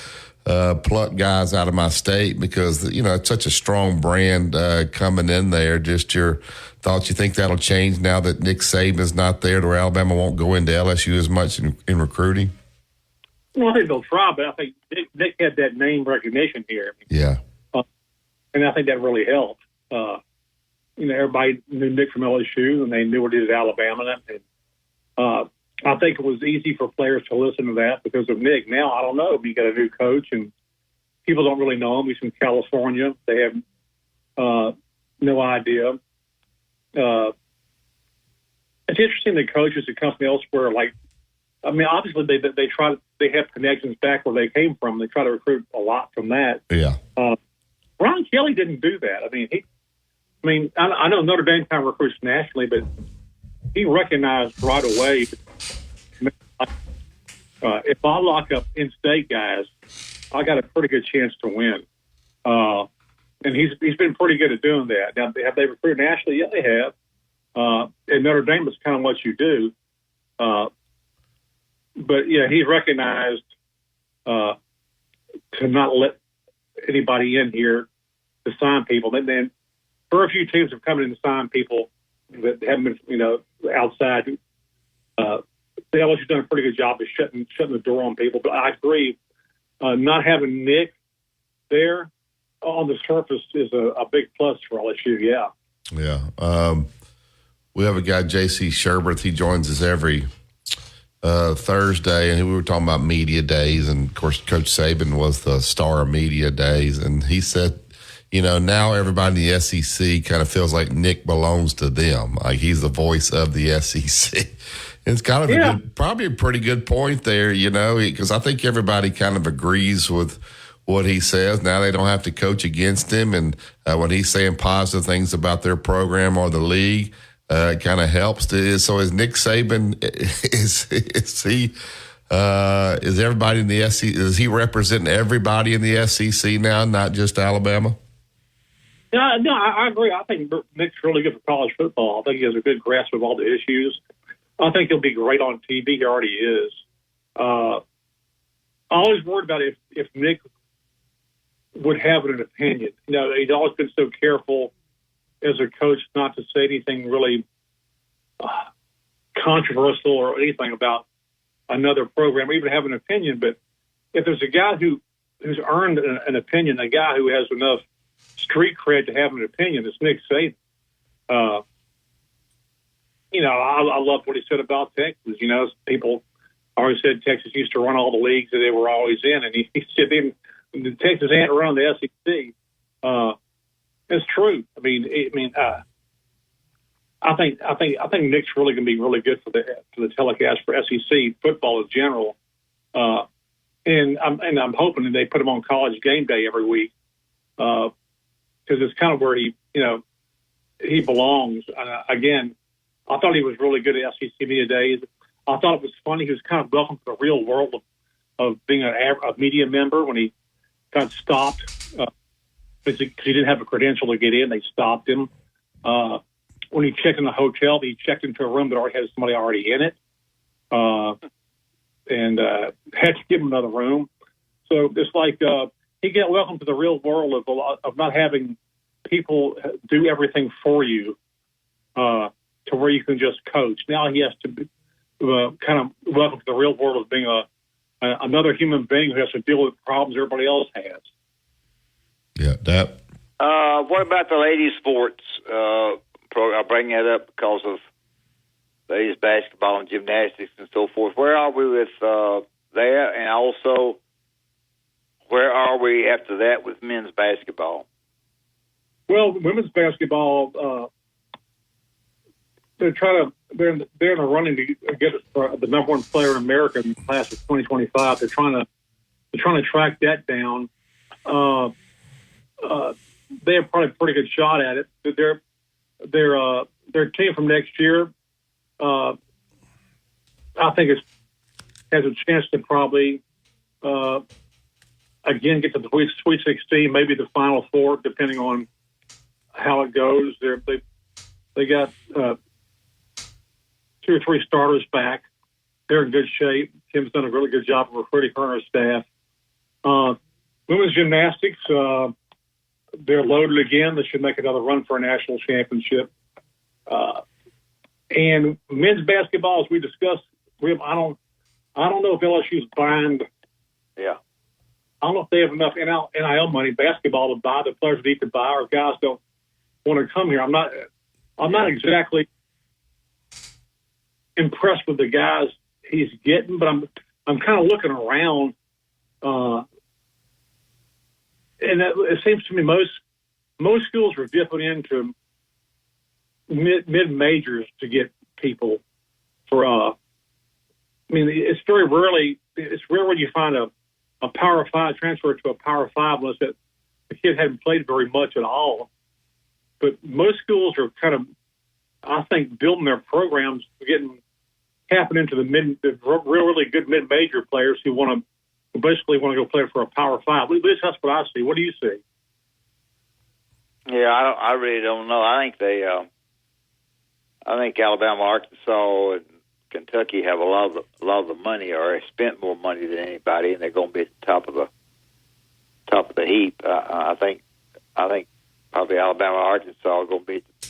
[SPEAKER 3] pluck guys out of my state because, it's such a strong brand coming in there. Just your thoughts, you think that'll change now that Nick Saban's not there to where Alabama won't go into LSU as much in recruiting?
[SPEAKER 7] Well, I think they'll try, but I think Nick had that name recognition here.
[SPEAKER 3] Yeah.
[SPEAKER 7] And I think that really helped. Everybody knew Nick from LSU, and they knew what he did at Alabama. And I think it was easy for players to listen to that because of Nick. Now, I don't know. You got a new coach, and people don't really know him. He's from California. They have no idea. It's interesting that coaches that come from elsewhere, obviously they have connections back where they came from. They try to recruit a lot from that.
[SPEAKER 3] Yeah.
[SPEAKER 7] Ron Kelly didn't do that. I know Notre Dame kind of recruits nationally, but he recognized right away. If I lock up in-state guys, I got a pretty good chance to win. And he's been pretty good at doing that. Now, have they recruited nationally? Yeah, they have. And Notre Dame is kind of what you do. But yeah, he recognized to not let anybody in here to sign people. And then very few teams have come in to sign people that haven't been, outside. The LSU's done a pretty good job of shutting the door on people. But I agree, not having Nick there on the surface is a big plus for LSU. Yeah.
[SPEAKER 3] Yeah. We have a guy, J.C. Sherbert. He joins us every Thursday, and we were talking about media days. And, of course, Coach Saban was the star of media days. And he said, now everybody in the SEC kind of feels like Nick belongs to them. Like he's the voice of the SEC. It's kind of probably a pretty good point there, because I think everybody kind of agrees with what he says. Now they don't have to coach against him. And when he's saying positive things about their program or the league, it kind of helps. So is Nick Saban, is everybody in the SEC, is he representing everybody in the SEC now, not just Alabama?
[SPEAKER 7] No, I agree. I think Nick's really good for college football. I think he has a good grasp of all the issues. I think he'll be great on TV. He already is. I always worried about if Nick would have an opinion. He's always been so careful as a coach not to say anything really controversial or anything about another program, or even have an opinion. But if there's a guy who's earned an opinion, a guy who has enough street cred to have an opinion, it's Nick Saban. I love what he said about Texas. People always said Texas used to run all the leagues that they were always in, and he said the Texas ain't run the SEC. It's true. I think Nick's really going to be really good for the telecast for SEC football in general. And I'm hoping that they put him on College Game Day every week because it's kind of where he belongs. Again, I thought he was really good at SEC media days. I thought it was funny. He was kind of welcome to the real world of being a media member when he got stopped because he didn't have a credential to get in. They stopped him. When he checked in the hotel, he checked into a room that already had somebody already in it and had to give him another room. So it's like he got welcome to the real world of not having people do everything for you to where you can just coach. Now he has to be, kind of welcome to the real world of being another human being who has to deal with problems everybody else has.
[SPEAKER 3] Yeah, that.
[SPEAKER 4] What about the ladies' sports program? I bring that up because of ladies' basketball and gymnastics and so forth. Where are we with that? And also, where are we after that with men's basketball?
[SPEAKER 7] Well, women's basketball, they're in the running to get the number one player in America in the class of 2025. They're trying to track that down. They have probably a pretty good shot at it. Their team from next year, I think has a chance to probably again get to the Sweet 16, maybe the Final Four, depending on how it goes. They got 2 or 3 starters back. They're in good shape. Kim's done a really good job of recruiting her and her staff. Women's gymnastics, they're loaded again. They should make another run for a national championship. And men's basketball, as we discussed, I don't know if LSU's buying.
[SPEAKER 4] Yeah.
[SPEAKER 7] I don't know if they have enough NIL money, basketball, to buy the players need to buy, or guys don't want to come here. I'm not exactly impressed with the guys he's getting, but I'm kind of looking around, and it seems to me most most schools are dipping into mid majors to get people for. I mean, it's very rarely. It's rare when you find a Power 5 transfer to a Power 5 unless the kid hadn't played very much at all. But most schools are kind of, I think, building their programs, tapping into the really good mid-major players who basically want to go play for a Power 5. At least that's what I see. What do you see?
[SPEAKER 4] Yeah, I really don't know. I think Alabama, Arkansas, and Kentucky have a lot of the money, or have spent more money than anybody, and they're going to be at the top of the heap. I think probably Alabama, Arkansas are going to be at the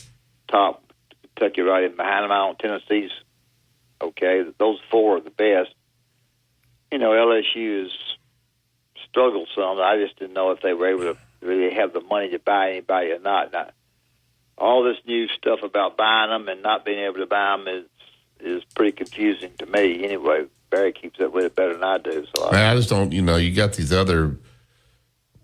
[SPEAKER 4] top. Kentucky right in behind them. I don't. Tennessee's okay. Those four are the best. LSU has struggled some. I just didn't know if they were able to really have the money to buy anybody or not. Now, all this new stuff about buying them and not being able to buy them is pretty confusing to me. Anyway, Barry keeps up with it better than I do. So
[SPEAKER 3] I just don't. You got these other,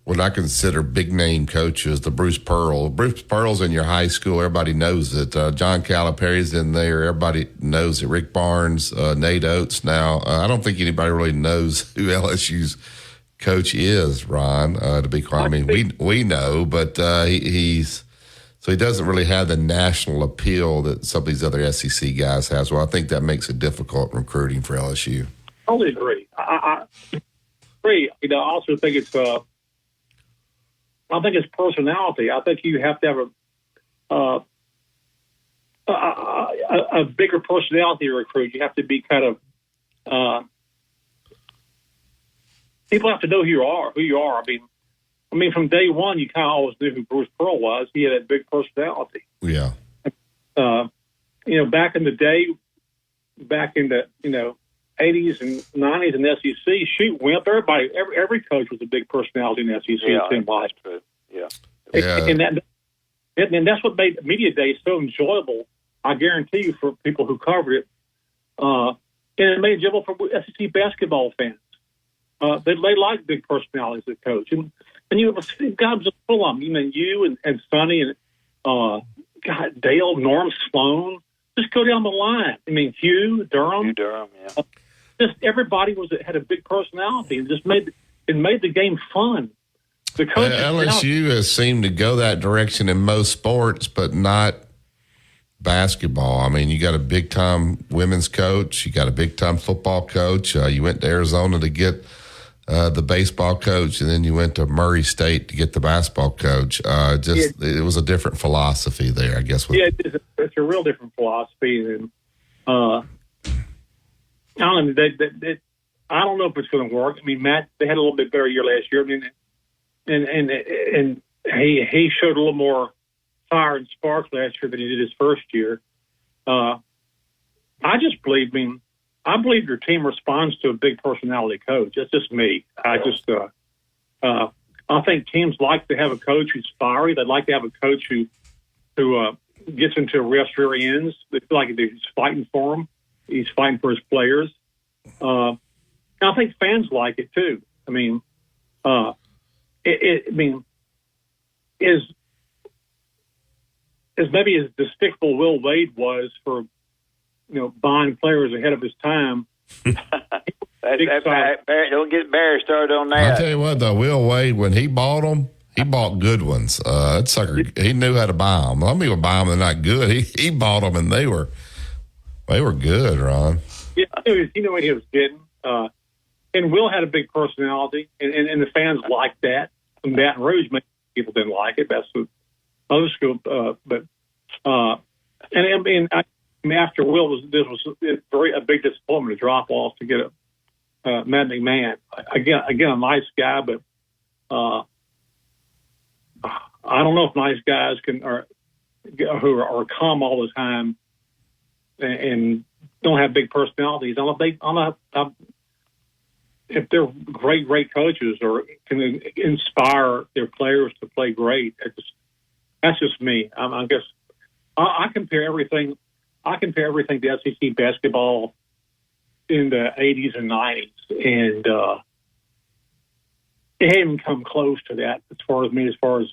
[SPEAKER 3] what I consider big name coaches. The Bruce Pearl. Bruce Pearl's in your high school. Everybody knows it. John Calipari's in there. Everybody knows it. Rick Barnes, Nate Oates. Now, I don't think anybody really knows who LSU's coach is, Ron. To be quite, I mean, we know, but so he doesn't really have the national appeal that some of these other SEC guys have. So I think that makes it difficult recruiting for LSU.
[SPEAKER 7] I totally agree. I agree. I also think it's personality. I think you have to have a bigger personality to recruit. You have to be kind of people have to know who you are. I mean, from day one, you kind of always knew who Bruce Pearl was. He had that big personality.
[SPEAKER 3] Yeah.
[SPEAKER 7] Back in the day, back in the 80s and 90s in the SEC, every coach was a big personality in the SEC.
[SPEAKER 4] Yeah, that's true. Yeah.
[SPEAKER 7] And that's what made Media Day so enjoyable. I guarantee you, for people who covered it, and it made it enjoyable for SEC basketball fans. They like big personalities as coach, and God was full of them. You and Sonny and Dale, Norm Sloan. Just go down the line. Hugh Durham.
[SPEAKER 4] Yeah.
[SPEAKER 7] Just everybody had a big personality, and just made the game fun. The coaches,
[SPEAKER 3] LSU has seemed to go that direction in most sports, but not basketball. I mean, you got a big time women's coach, you got a big time football coach. You went to Arizona to get the baseball coach, and then you went to Murray State to get the basketball coach. It was a different philosophy there, I guess.
[SPEAKER 7] It's a real different philosophy, and I don't know if it's going to work. I mean, Matt, they had a little bit better year last year, and he showed a little more fire and spark last year than he did his first year. I just believe. I believe your team responds to a big personality coach. That's just me. I think teams like to have a coach who's fiery. They'd like to have a coach who gets into a ref's rear ends. They feel like he's fighting for them. He's fighting for his players. I think fans like it too. As maybe as despicable Will Wade was for buying players ahead of his time.
[SPEAKER 4] Don't get Barry started on that.
[SPEAKER 3] I'll tell you what, though, Will Wade, when he bought them, he bought good ones. That sucker, he knew how to buy them. Some people buy them, they're not good. He bought them, and they were good, Ron.
[SPEAKER 7] Yeah, he knew what he was getting. And Will had a big personality, and the fans liked that. In Baton Rouge, maybe people didn't like it. That's the other school. After Will, this was a big disappointment to drop off to get Matt McMahon. Again, a nice guy, but I don't know if nice guys who are calm all the time and don't have big personalities. I don't know if they're great coaches or can inspire their players to play great. That's just me. I guess I compare everything. I compare everything to SEC basketball in the 80s and 90s, and it hadn't come close to that as far as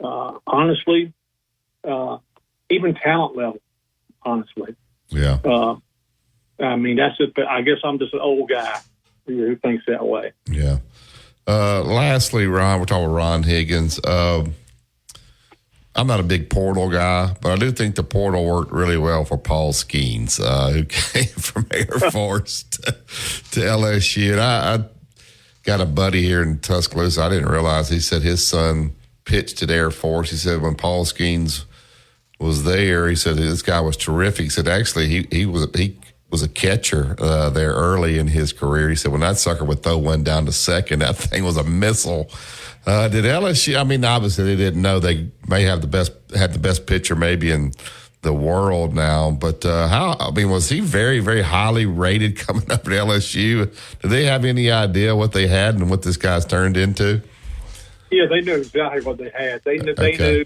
[SPEAKER 7] honestly, even talent level, honestly.
[SPEAKER 3] Yeah.
[SPEAKER 7] I mean, that's it. I guess I'm just an old guy who thinks that way.
[SPEAKER 3] Yeah. Lastly, Ron, we're talking about Ron Higgins. I'm not a big portal guy, but I do think the portal worked really well for Paul Skeens, who came from Air Force to LSU. And I got a buddy here in Tuscaloosa. I didn't realize he said his son pitched at Air Force. He said when Paul Skeens was there, he said this guy was terrific. He said actually he was a catcher there early in his career. He said when that sucker would throw one down to second, that thing was a missile. Did LSU? I mean, obviously they didn't know they may have had the best pitcher maybe in the world now. But was he very, very highly rated coming up at LSU? Did they have any idea what they had and what this guy's turned into?
[SPEAKER 7] Yeah, they knew exactly what they had. They knew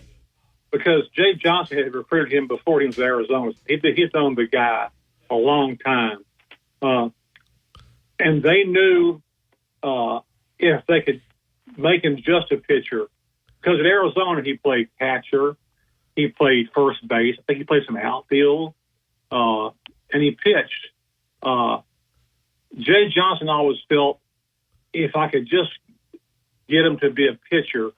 [SPEAKER 7] because Jay Johnson had recruited him before he was in Arizona. He's known the guy a long time, and they knew if they could make him just a pitcher, because at Arizona he played catcher, he played first base, I think he played some outfield, and he pitched. Jay Johnson always felt if I could just get him to be a pitcher,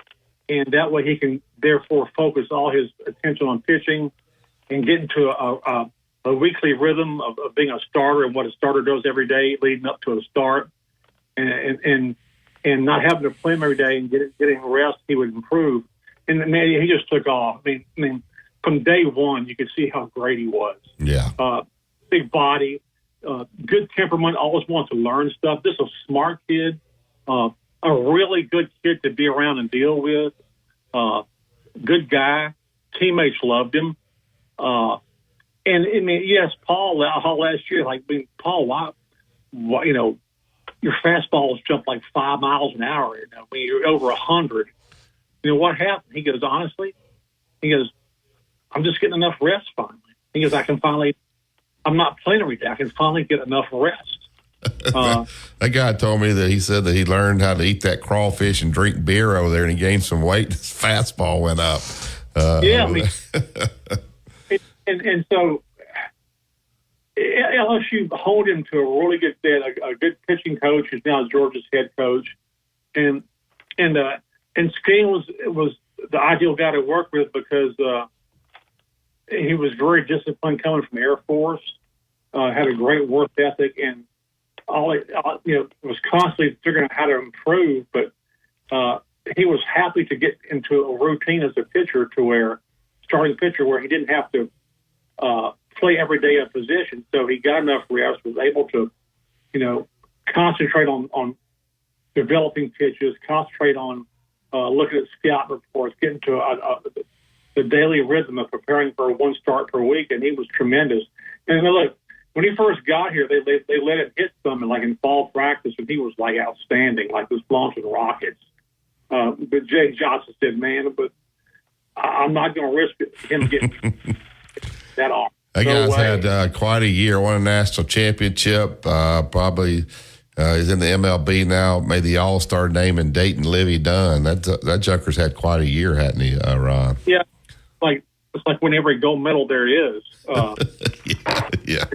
[SPEAKER 7] and that way he can therefore focus all his attention on pitching and get into a weekly rhythm of being a starter and what a starter does every day leading up to a start, and not having to play him every day and getting rest, he would improve. And man, he just took off. I mean, from day one, you could see how great he was.
[SPEAKER 3] Yeah.
[SPEAKER 7] Big body, good temperament, always wants to learn stuff. This is a smart kid, a really good kid to be around and deal with. Good guy. Teammates loved him. And I mean, yes, Paul, last year, Paul, why, you know, your fastballs jump like 5 miles an hour. You know, when you're over 100. You know what happened? He goes, honestly, I'm just getting enough rest finally. He goes, I'm not playing every day. I can finally get enough rest.
[SPEAKER 3] That guy told me that he said that he learned how to eat that crawfish and drink beer over there, and he gained some weight. His fastball went up.
[SPEAKER 7] Yeah, I mean, and so LSU honed him to a really good fit, a good pitching coach who's now Georgia's head coach, and Skeen was the ideal guy to work with because he was very disciplined coming from Air Force, had a great work ethic, and was constantly figuring out how to improve. But he was happy to get into a routine as a pitcher starting pitcher where he didn't have to play every day a position. So he got enough rest, was able to, concentrate on developing pitches, concentrate on looking at scout reports, getting to the daily rhythm of preparing for one start per week, and he was tremendous. And look, when he first got here, they let him hit some in fall practice, and he was outstanding, was launching rockets. But Jay Johnson said, "Man, but I'm not going to risk him getting that off."
[SPEAKER 3] That guy's had quite a year. Won a national championship. Probably he's in the MLB now. Made the All-Star name in Dayton. Livy Dunn. That Junker's had quite a year, hasn't he, Ron?
[SPEAKER 7] Yeah, it's like when every gold medal there is.
[SPEAKER 3] Yeah.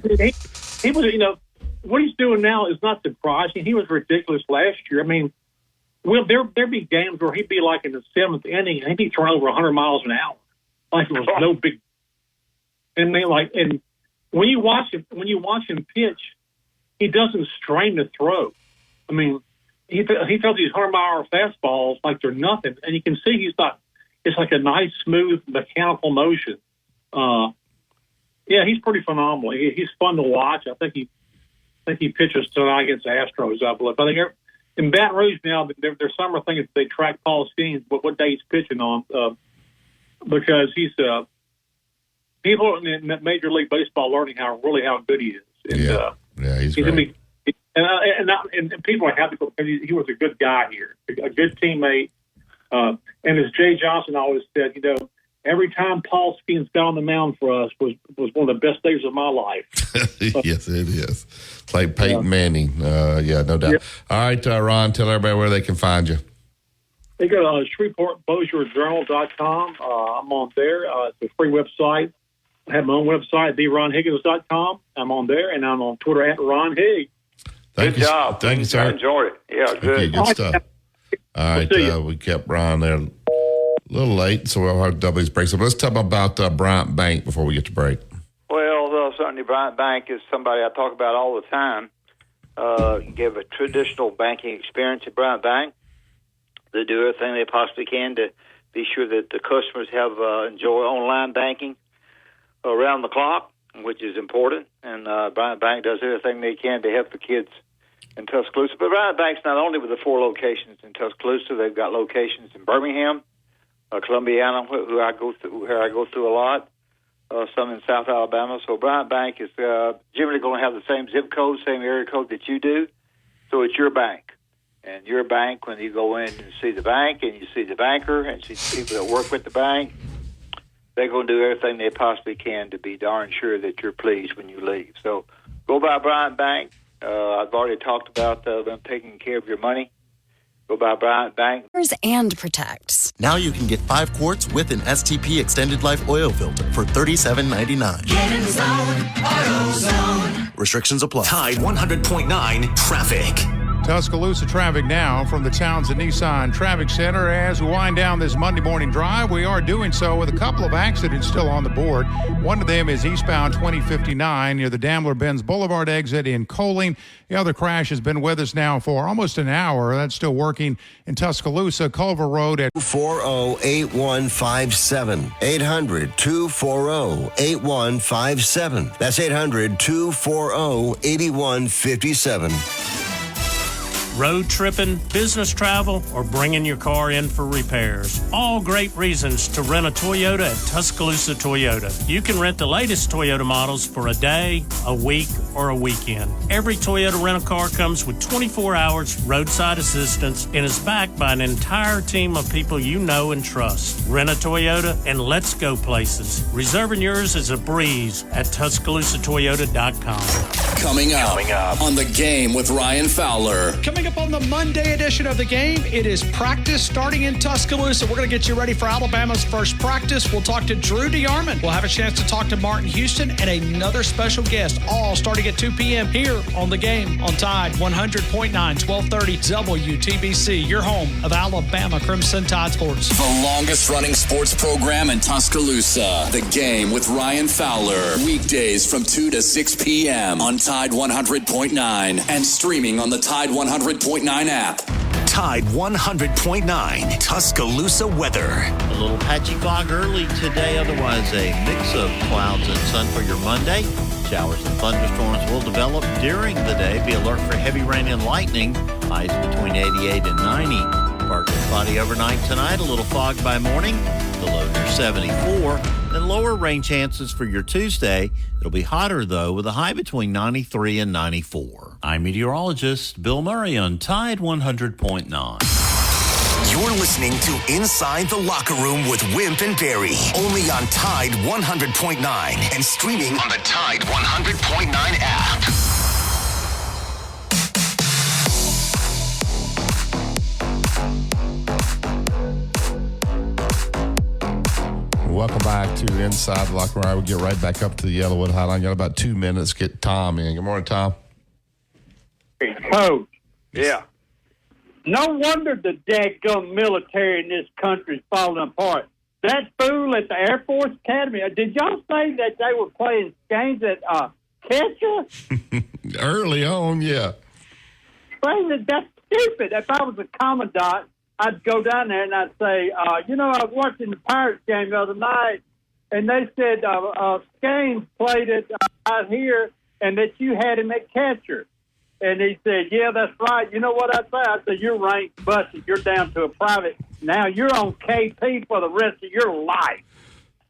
[SPEAKER 7] He was. What he's doing now is not surprising. He was ridiculous last year. I mean, there'd be games where he'd be in the seventh inning and he'd be throwing over 100 miles an hour, it was no big. And and when you watch him pitch, he doesn't strain to throw. I mean, he throws these 100-mile-an-hour fastballs like they're nothing, and you can see he's not. It's like a nice, smooth, mechanical motion. Yeah, he's pretty phenomenal. He's fun to watch. I think he pitches tonight against the Astros, I believe. I think in Baton Rouge now, there's summer thing they track Paul Skeens, what day he's pitching on, because he's people in Major League Baseball learning how good he is. And,
[SPEAKER 3] he's
[SPEAKER 7] great.
[SPEAKER 3] Great.
[SPEAKER 7] And people are happy because he was a good guy here, a good teammate. And as Jay Johnson always said, every time Paul Skeens got on the mound for us was one of the best days of my life.
[SPEAKER 3] Yes, it is. Like Peyton Manning. No doubt.
[SPEAKER 7] Yeah.
[SPEAKER 3] All right, Ron, tell everybody where they can find you.
[SPEAKER 7] They go to ShreveportBossierJournal.com. I'm on there. It's a free website. I have my own website, theronhiggins.com. I'm on there, and I'm on Twitter at Ron Higgs.
[SPEAKER 3] Good
[SPEAKER 8] job.
[SPEAKER 3] Thank you, sir.
[SPEAKER 8] I enjoyed it. Yeah, good.
[SPEAKER 3] Okay, good stuff. All right, we kept Ron there a little late, so we'll have to double these breaks. So let's talk about Bryant Bank before we get to break.
[SPEAKER 4] Well, certainly Bryant Bank is somebody I talk about all the time. Give a traditional banking experience at Bryant Bank. They do everything they possibly can to be sure that the customers have enjoy online banking around the clock, which is important. And Bryant Bank does everything they can to help the kids in Tuscaloosa. But Bryant Bank's not only with the 4 locations in Tuscaloosa; they've got locations in Birmingham, Columbiana, where I go through a lot. Some in South Alabama. So Bryant Bank is generally going to have the same zip code, same area code that you do. So it's your bank. And your bank, when you go in and see the bank and you see the banker and see the people that work with the bank, they're going to do everything they possibly can to be darn sure that you're pleased when you leave. So go by Bryant Bank. I've already talked about them taking care of your money. Go by Bryant Bank.
[SPEAKER 9] And protects.
[SPEAKER 15] Now you can get 5 quarts with an STP Extended Life Oil Filter for $37.99.
[SPEAKER 16] Get in the zone, AutoZone.
[SPEAKER 15] Restrictions apply.
[SPEAKER 1] Tide 100.9 traffic.
[SPEAKER 5] Tuscaloosa traffic now from the Townsend Nissan Traffic Center. As we wind down this Monday morning drive, we are doing so with a couple of accidents still on the board. One of them is eastbound 2059 near the Daimler-Benz Boulevard exit in Coaling. The other crash has been with us now for almost an hour. That's still working in Tuscaloosa, Culver Road at
[SPEAKER 23] 240-8157. 800-240-8157. That's 800-240-8157.
[SPEAKER 10] Road tripping, business travel, or bringing your car in for repairs. All great reasons to rent a Toyota at Tuscaloosa Toyota. You can rent the latest Toyota models for a day, a week, or a weekend. Every Toyota rental car comes with 24 hours roadside assistance and is backed by an entire team of people you know and trust. Rent a Toyota and let's go places. Reserving yours is a breeze at TuscaloosaToyota.com.
[SPEAKER 12] Coming up on The Game with Ryan Fowler.
[SPEAKER 24] Coming up on the Monday edition of The Game, it is practice starting in Tuscaloosa. We're going to get you ready for Alabama's first practice. We'll talk to Drew DeArmond. We'll have a chance to talk to Martin Houston and another special guest, all starting at 2 p.m. here on The Game on Tide 100.9, 1230 WTBC, your home of Alabama Crimson Tide Sports.
[SPEAKER 12] The longest running sports program in Tuscaloosa. The Game with Ryan Fowler. Weekdays from 2 to 6 p.m. on Tide 100.9 and streaming on the Tide 100.9 app.
[SPEAKER 1] Tide 100.9 Tuscaloosa weather.
[SPEAKER 11] A little patchy fog early today, otherwise a mix of clouds and sun for your Monday. Showers and thunderstorms will develop during the day. Be alert for heavy rain and lightning. Highs between 88 and 90. Partly cloudy overnight tonight. A little fog by morning. The low near 74. And lower rain chances for your Tuesday. It'll be hotter, though, with a high between 93 and 94. I'm meteorologist Bill Murray on Tide 100.9.
[SPEAKER 1] You're listening to Inside the Locker Room with Wimp and Barry, only on Tide 100.9 and streaming on the Tide 100.9 app.
[SPEAKER 3] Welcome back to Inside the Locker Room. We'll get right back up to the Yellowwood Hotline. Got about 2 minutes. Get Tom in. Good morning, Tom.
[SPEAKER 17] Coach.
[SPEAKER 8] Yeah.
[SPEAKER 17] No wonder the dadgum military in this country is falling apart. That fool at the Air Force Academy, did y'all say that they were playing games at catcher?
[SPEAKER 3] Early on, yeah.
[SPEAKER 17] That's stupid. If I was a commandant, I'd go down there and I'd say, I was watching the Pirates game the other night, and they said Skanes played it out here and that you had him at catcher. And he said, yeah, that's right. You know what I say? I said, you're ranked busted. You're down to a private. Now you're on KP for the rest of your life.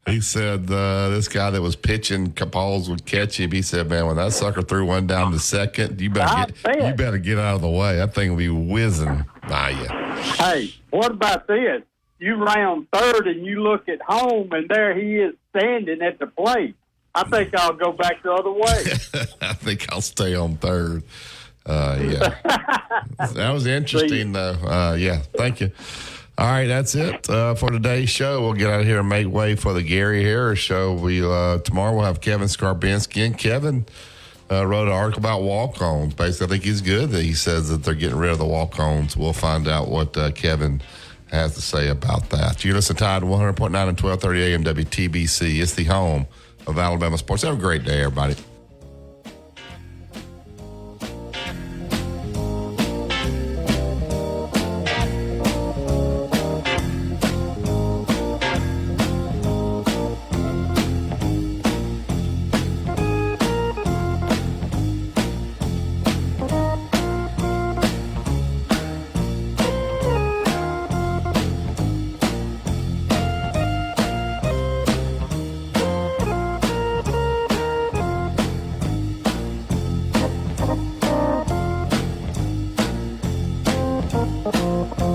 [SPEAKER 3] He said this guy that was pitching, Capals would catch him. He said, man, when that sucker threw one down to second, you better get out of the way. That thing will be whizzing by you.
[SPEAKER 17] Hey, what about this? You round third and you look at home, and there he is standing at the plate. I think I'll go back the other way.
[SPEAKER 3] I think I'll stay on third. Yeah. That was interesting, though. Yeah, thank you. All right, that's it for today's show. We'll get out of here and make way for the Gary Harris Show. Tomorrow we'll have Kevin Skarbinski. And Kevin wrote an article about walk-ons. Basically, I think he's good that he says that they're getting rid of the walk-ons. We'll find out what Kevin has to say about that. You listen to Tide 100.9 and 1230 AM WTBC. It's the home of Alabama sports. Have a great day, everybody.
[SPEAKER 16] Oh,